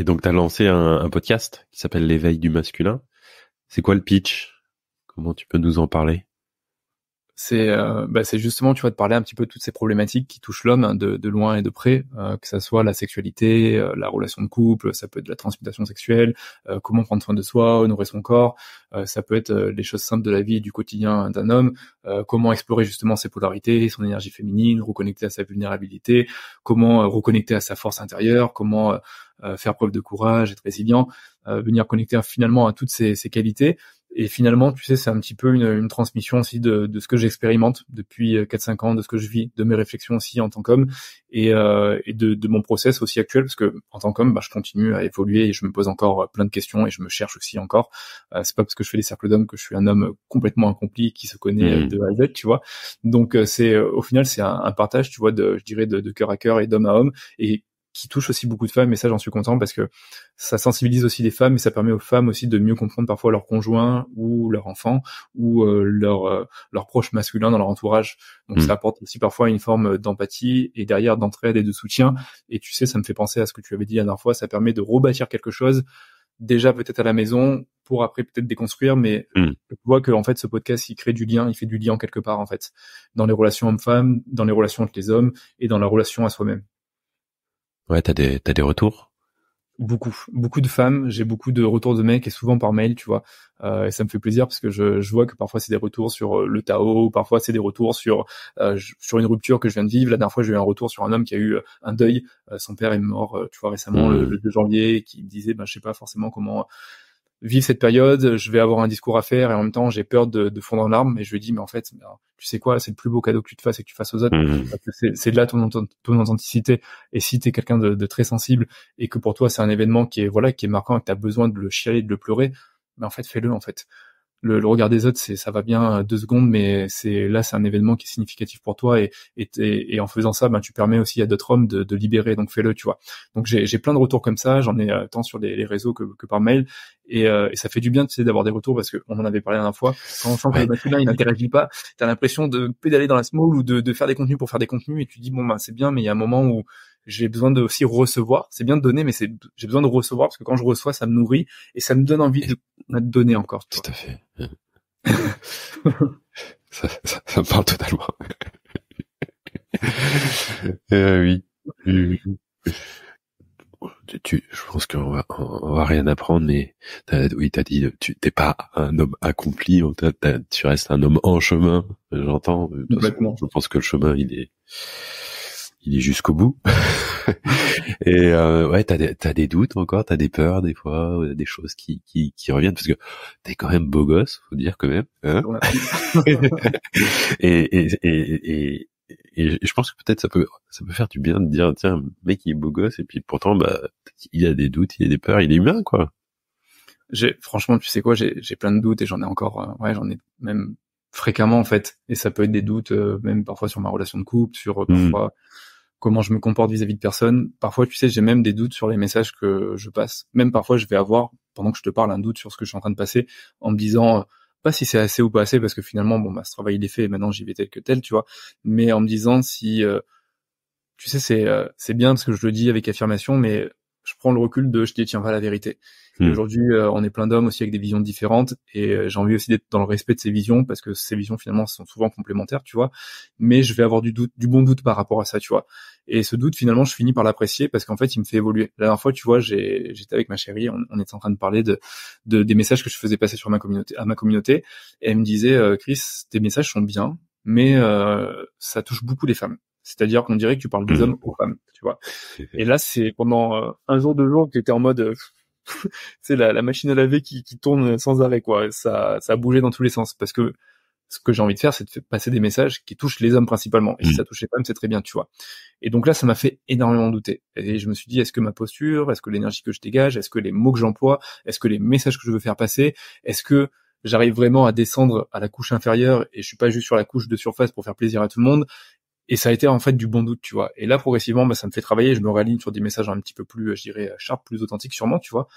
donc t'as lancé un podcast qui s'appelle L'éveil du masculin. C'est quoi le pitch? Comment tu peux nous en parler? C'est justement, tu vas te parler un petit peu de toutes ces problématiques qui touchent l'homme de loin et de près, que ça soit la sexualité, la relation de couple, ça peut être la transmutation sexuelle, comment prendre soin de soi, honorer son corps, ça peut être les choses simples de la vie et du quotidien d'un homme, comment explorer justement ses polarités, son énergie féminine, reconnecter à sa vulnérabilité, comment reconnecter à sa force intérieure, comment faire preuve de courage, être résilient, venir connecter finalement à toutes ces qualités. Et finalement, tu sais, c'est un petit peu une transmission aussi de ce que j'expérimente depuis 4-5 ans, de ce que je vis, de mes réflexions aussi en tant qu'homme, et de mon process aussi actuel, parce que en tant qu'homme, je continue à évoluer et je me pose encore plein de questions et je me cherche aussi encore. C'est pas parce que je fais des cercles d'hommes que je suis un homme complètement accompli qui se connaît de A à Z, tu vois. Donc c'est au final c'est un partage, tu vois, je dirais de cœur à cœur et d'homme à homme, et qui touche aussi beaucoup de femmes, et ça j'en suis content parce que ça sensibilise aussi les femmes, et ça permet aux femmes aussi de mieux comprendre parfois leur conjoint ou leur enfant ou leur proche masculin dans leur entourage. Donc ça apporte aussi parfois une forme d'empathie et derrière d'entraide et de soutien, et tu sais, ça me fait penser à ce que tu avais dit la dernière fois, ça permet de rebâtir quelque chose déjà peut-être à la maison pour après peut-être déconstruire, mais je vois que en fait ce podcast il crée du lien, il fait du lien quelque part en fait dans les relations hommes-femmes, dans les relations entre les hommes et dans la relation à soi-même. Ouais, t'as des retours? Beaucoup de femmes. J'ai beaucoup de retours de mecs et souvent par mail, tu vois. Et ça me fait plaisir parce que je vois que parfois c'est des retours sur le Tao, ou parfois c'est des retours sur une rupture que je viens de vivre. La dernière fois, j'ai eu un retour sur un homme qui a eu un deuil. Son père est mort, tu vois, récemment le 2 janvier, et qui me disait, je sais pas forcément comment vivre cette période, je vais avoir un discours à faire et en même temps j'ai peur de fondre en larmes, et je lui dis mais en fait tu sais quoi, c'est le plus beau cadeau que tu te fasses et que tu fasses aux autres, parce que c'est de là ton authenticité. Et si t'es quelqu'un de très sensible et que pour toi c'est un événement qui est marquant et que t'as besoin de le chialer, de le pleurer, en fait fais-le en fait. Le regard des autres, ça va bien 2 secondes, mais c'est un événement qui est significatif pour toi, et en faisant ça, tu permets aussi à d'autres hommes de libérer, donc fais-le, tu vois. Donc j'ai plein de retours comme ça, j'en ai tant sur les réseaux que par mail, et ça fait du bien, tu sais, d'avoir des retours, parce que on en avait parlé la dernière fois, quand on sent que le masculin il n'interagit pas, t'as l'impression de pédaler dans la small ou de faire des contenus pour faire des contenus, et tu dis c'est bien, mais il y a un moment où j'ai besoin de aussi recevoir. C'est bien de donner, mais j'ai besoin de recevoir, parce que quand je reçois, ça me nourrit et ça me donne envie de donner encore. Tout à fait. ça me parle totalement. Oui. Je pense qu'on va rien apprendre, mais t'as dit, tu t'es pas un homme accompli, tu restes un homme en chemin, j'entends. Je pense que le chemin, il est jusqu'au bout. Et t'as des doutes encore, t'as des peurs des fois, des choses qui reviennent, parce que t'es quand même beau gosse, faut dire quand même, hein. et je pense que peut-être ça peut faire du bien de dire, tiens, le mec il est beau gosse, et puis pourtant il a des doutes, il a des peurs, il est humain, quoi. Franchement, tu sais quoi, j'ai plein de doutes, et j'en ai encore, j'en ai même fréquemment en fait, et ça peut être des doutes même parfois sur ma relation de couple, sur parfois comment je me comporte vis-à-vis de personnes. Parfois, tu sais, j'ai même des doutes sur les messages que je passe. Même parfois, je vais avoir, pendant que je te parle, un doute sur ce que je suis en train de passer, en me disant pas si c'est assez ou pas assez, parce que finalement, ce travail il est fait, et maintenant j'y vais tel que tel, tu vois. Mais en me disant si, tu sais, c'est bien parce que je le dis avec affirmation, mais je prends le recul je détiens pas la vérité. Et aujourd'hui, on est plein d'hommes aussi avec des visions différentes, et j'ai envie aussi d'être dans le respect de ces visions, parce que ces visions finalement sont souvent complémentaires, tu vois. Mais je vais avoir du bon doute par rapport à ça, tu vois. Et ce doute, finalement, je finis par l'apprécier, parce qu'en fait, il me fait évoluer. La dernière fois, tu vois, j'étais avec ma chérie, on était en train de parler des messages que je faisais passer sur ma communauté, et elle me disait, Chris, tes messages sont bien, mais ça touche beaucoup les femmes. C'est-à-dire qu'on dirait que tu parles des hommes aux femmes, tu vois. Et là, c'est pendant un jour, 2 jours que j'étais en mode c'est la machine à laver qui tourne sans arrêt, quoi. Ça a bougé dans tous les sens, parce que ce que j'ai envie de faire, c'est de passer des messages qui touchent les hommes principalement. Et si ça touche les femmes, c'est très bien, tu vois. Et donc là, ça m'a fait énormément douter. Et je me suis dit, est-ce que ma posture, est-ce que l'énergie que je dégage, est-ce que les mots que j'emploie, est-ce que les messages que je veux faire passer, est-ce que j'arrive vraiment à descendre à la couche inférieure et je suis pas juste sur la couche de surface pour faire plaisir à tout le monde? Et ça a été en fait du bon doute, tu vois. Et là, progressivement, ça me fait travailler. Je me réaligne sur des messages un petit peu plus, je dirais, sharp, plus authentiques sûrement, tu vois.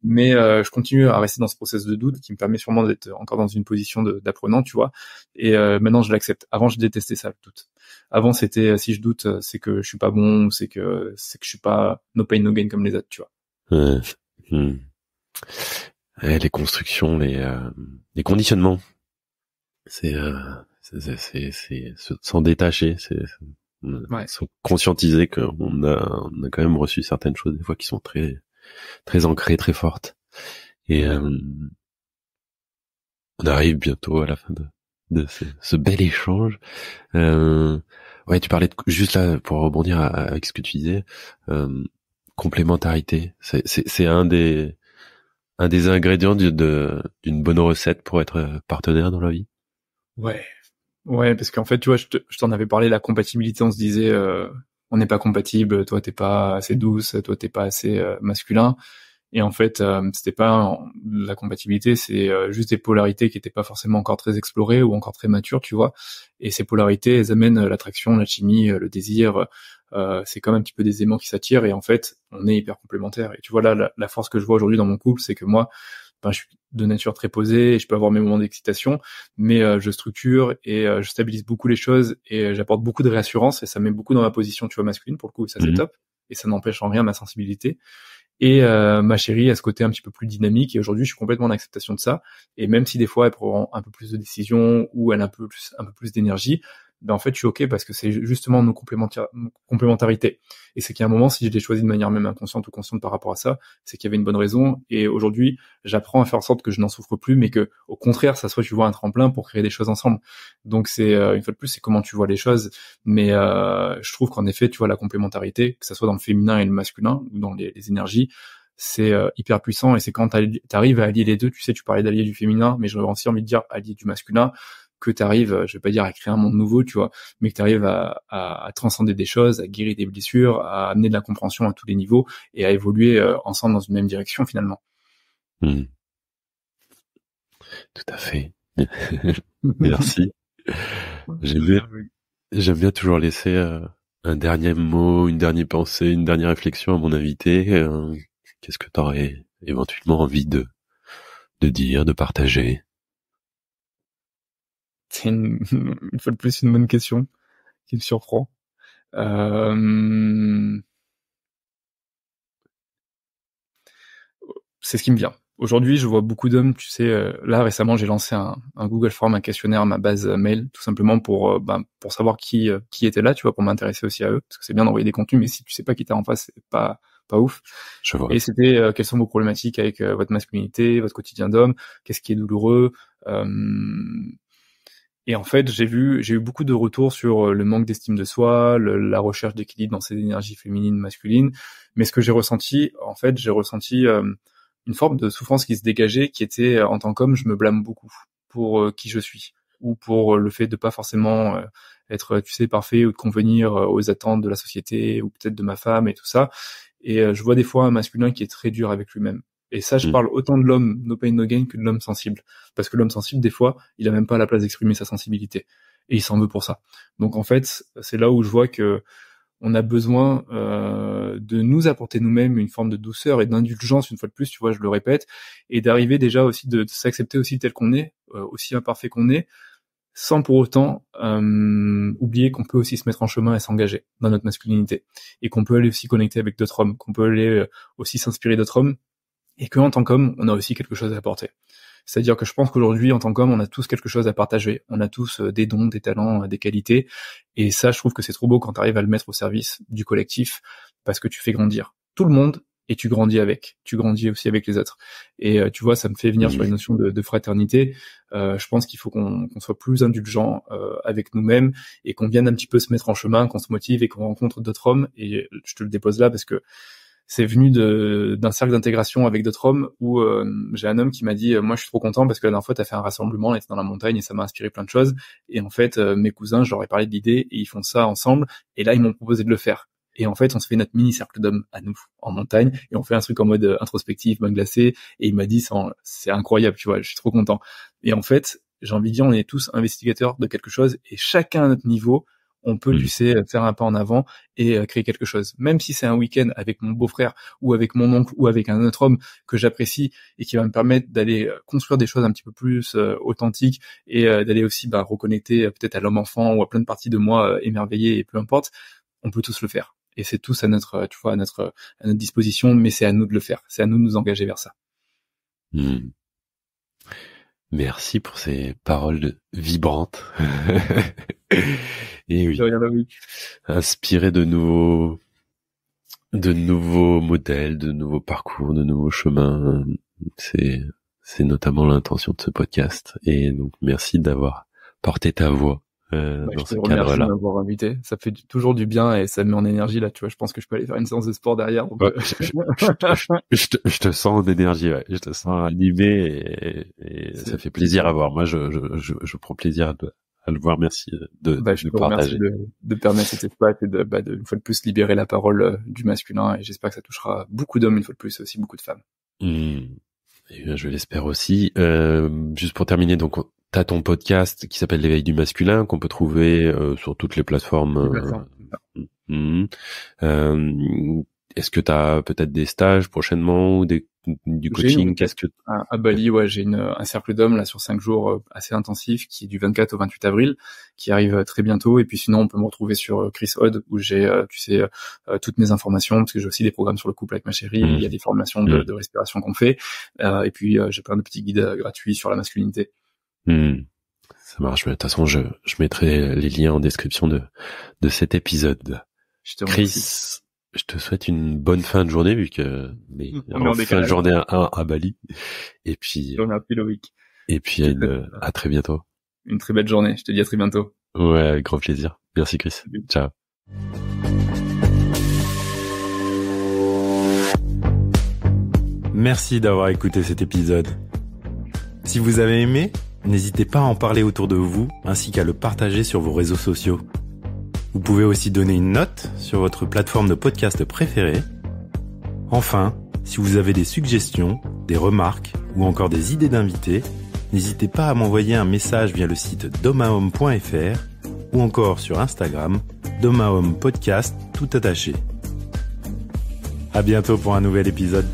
Mais je continue à rester dans ce process de doute qui me permet sûrement d'être encore dans une position d'apprenant, tu vois. Et maintenant, je l'accepte. Avant, je détestais ça, le doute. Avant, c'était si je doute, c'est que je suis pas bon, ou c'est que je suis pas no pain no gain comme les autres, tu vois. Les constructions, les conditionnements, c'est s'en détacher, se conscientiser qu'on a quand même reçu certaines choses des fois qui sont très très ancrées, très fortes. Et on arrive bientôt à la fin de ce bel échange. Tu parlais juste là pour rebondir avec ce que tu disais, complémentarité. C'est un des ingrédients d'une bonne recette pour être partenaire dans la vie. Ouais, parce qu'en fait, tu vois, je t'en avais parlé, la compatibilité, on se disait, on n'est pas compatible, toi t'es pas assez douce, toi t'es pas assez masculin. Et en fait, c'était pas la compatibilité, c'est juste des polarités qui étaient pas forcément encore très explorées ou encore très matures, tu vois. Et ces polarités, elles amènent l'attraction, la chimie, le désir. C'est comme un petit peu des aimants qui s'attirent, et en fait, on est hyper complémentaires. Et tu vois là, la force que je vois aujourd'hui dans mon couple, c'est que moi, je suis de nature très posée, et je peux avoir mes moments d'excitation, mais je structure et je stabilise beaucoup les choses, et j'apporte beaucoup de réassurance, et ça me met beaucoup dans ma position, tu vois, masculine pour le coup, et ça c'est top, et ça n'empêche en rien ma sensibilité. Et ma chérie a ce côté un petit peu plus dynamique, et aujourd'hui je suis complètement en acceptation de ça, et même si des fois elle prend un peu plus de décisions ou elle a un peu plus d'énergie, ben en fait je suis ok parce que c'est justement nos complémentarités. Et c'est qu'il y a un moment, si je l'ai choisi de manière même inconsciente ou consciente par rapport à ça, c'est qu'il y avait une bonne raison. Et aujourd'hui, j'apprends à faire en sorte que je n'en souffre plus, mais que au contraire, ça soit, tu vois, un tremplin pour créer des choses ensemble. Donc c'est une fois de plus, c'est comment tu vois les choses. Mais je trouve qu'en effet, tu vois, la complémentarité, que ça soit dans le féminin et le masculin ou dans les énergies, c'est hyper puissant. Et c'est quand t'arrives à allier les deux, tu sais, tu parlais d'allier du féminin, mais j'aurais aussi envie de dire allier du masculin, que t'arrives, je vais pas dire à créer un monde nouveau, tu vois, mais que t'arrives à transcender des choses, à guérir des blessures, à amener de la compréhension à tous les niveaux et à évoluer ensemble dans une même direction finalement. Tout à fait. Merci. J'aime bien toujours laisser un dernier mot, une dernière pensée, une dernière réflexion à mon invité. Qu'est-ce que tu aurais éventuellement envie de dire, de partager? C'est une fois de plus une bonne question qui me surprend. C'est ce qui me vient. Aujourd'hui, je vois beaucoup d'hommes, tu sais, là récemment, j'ai lancé un Google Form, un questionnaire à ma base mail, tout simplement pour savoir qui était là, tu vois, pour m'intéresser aussi à eux, parce que c'est bien d'envoyer des contenus, mais si tu sais pas qui t'es en face, c'est pas ouf. Je vois. Et c'était quelles sont vos problématiques avec votre masculinité, votre quotidien d'homme, qu'est-ce qui est douloureux. Et en fait, j'ai eu beaucoup de retours sur le manque d'estime de soi, la recherche d'équilibre dans ces énergies féminines, masculines. Mais ce que j'ai ressenti, en fait, une forme de souffrance qui se dégageait, qui était, en tant qu'homme, je me blâme beaucoup pour qui je suis, ou pour le fait de pas forcément être, tu sais, parfait, ou de convenir aux attentes de la société, ou peut-être de ma femme et tout ça. Et je vois des fois un masculin qui est très dur avec lui-même. Et ça, je parle autant de l'homme no pain no gain que de l'homme sensible. Parce que l'homme sensible, des fois, il a même pas la place d'exprimer sa sensibilité. Et il s'en veut pour ça. Donc en fait, c'est là où je vois que on a besoin de nous apporter nous-mêmes une forme de douceur et d'indulgence, une fois de plus, tu vois, je le répète, et d'arriver déjà aussi de s'accepter aussi tel qu'on est, aussi imparfait qu'on est, sans pour autant oublier qu'on peut aussi se mettre en chemin et s'engager dans notre masculinité. Et qu'on peut aller aussi connecter avec d'autres hommes, qu'on peut aller aussi s'inspirer d'autres hommes, et qu'en tant qu'homme, on a aussi quelque chose à apporter. C'est-à-dire que je pense qu'aujourd'hui, en tant qu'homme, on a tous quelque chose à partager. On a tous des dons, des talents, des qualités. Et ça, je trouve que c'est trop beau quand tu arrives à le mettre au service du collectif, parce que tu fais grandir tout le monde et tu grandis avec. Tu grandis aussi avec les autres. Et tu vois, ça me fait venir sur les notions de fraternité. Je pense qu'il faut qu'on soit plus indulgent avec nous-mêmes et qu'on vienne un petit peu se mettre en chemin, qu'on se motive et qu'on rencontre d'autres hommes. Et je te le dépose là parce que c'est venu d'un cercle d'intégration avec d'autres hommes où j'ai un homme qui m'a dit moi je suis trop content parce que la dernière fois t'as fait un rassemblement, on était dans la montagne et ça m'a inspiré plein de choses et en fait mes cousins, je leur ai parlé de l'idée et ils font ça ensemble et là ils m'ont proposé de le faire. Et en fait, on se fait notre mini cercle d'hommes à nous, en montagne, et on fait un truc en mode introspectif, main glacée, et il m'a dit, c'est incroyable, tu vois, je suis trop content. Et en fait, j'ai envie de dire, on est tous investigateurs de quelque chose, et chacun à notre niveau, on peut, tu sais, faire un pas en avant et créer quelque chose. Même si c'est un week-end avec mon beau-frère, ou avec mon oncle, ou avec un autre homme que j'apprécie, et qui va me permettre d'aller construire des choses un petit peu plus authentiques, et d'aller aussi reconnecter peut-être à l'homme-enfant, ou à plein de parties de moi émerveillées, et peu importe, on peut tous le faire. Et c'est tous à notre, tu vois, à notre disposition, mais c'est à nous de le faire. C'est à nous de nous engager vers ça. Merci pour ces paroles vibrantes. Et oui, inspirer de nouveaux modèles, de nouveaux parcours, de nouveaux chemins. C'est notamment l'intention de ce podcast. Et donc, merci d'avoir porté ta voix. Dans ce cadre-là. Merci de m'avoir invité. Ça fait toujours du bien et ça me met en énergie là. Tu vois, je pense que je peux aller faire une séance de sport derrière. Donc ouais, je te sens en énergie. Ouais. Je te sens animé et ça fait plaisir à voir. Moi, je prends plaisir à le voir. Merci de partager. De permettre cet espace et de une fois de plus libérer la parole du masculin. Et j'espère que ça touchera beaucoup d'hommes une fois de plus, aussi beaucoup de femmes. Et bien, je l'espère aussi. Juste pour terminer, donc t'as ton podcast qui s'appelle L'éveil du masculin qu'on peut trouver sur toutes les plateformes. Est-ce que t'as peut-être des stages prochainement ou du coaching? Qu'est-ce que à Bali, ouais, j'ai un cercle d'hommes là sur 5 jours assez intensif qui est du 24 au 28 avril, qui arrive très bientôt. Et puis sinon, on peut me retrouver sur Chris Odd où j'ai, tu sais, toutes mes informations parce que j'ai aussi des programmes sur le couple avec ma chérie. Il y a des formations de respiration qu'on fait. Et puis j'ai plein de petits guides gratuits sur la masculinité. Ça marche. De toute façon, je mettrai les liens en description de cet épisode. Chris, je te souhaite une bonne fin de journée vu que fin de journée à Bali. Et puis on a pris le week. Et puis à très bientôt. Une très belle journée. Je te dis à très bientôt. Ouais, avec grand plaisir. Merci Chris. Salut. Ciao. Merci d'avoir écouté cet épisode. Si vous avez aimé, n'hésitez pas à en parler autour de vous ainsi qu'à le partager sur vos réseaux sociaux. Vous pouvez aussi donner une note sur votre plateforme de podcast préférée. Enfin, si vous avez des suggestions, des remarques ou encore des idées d'invités, n'hésitez pas à m'envoyer un message via le site domahome.fr ou encore sur Instagram, domahome podcast tout attaché. À bientôt pour un nouvel épisode.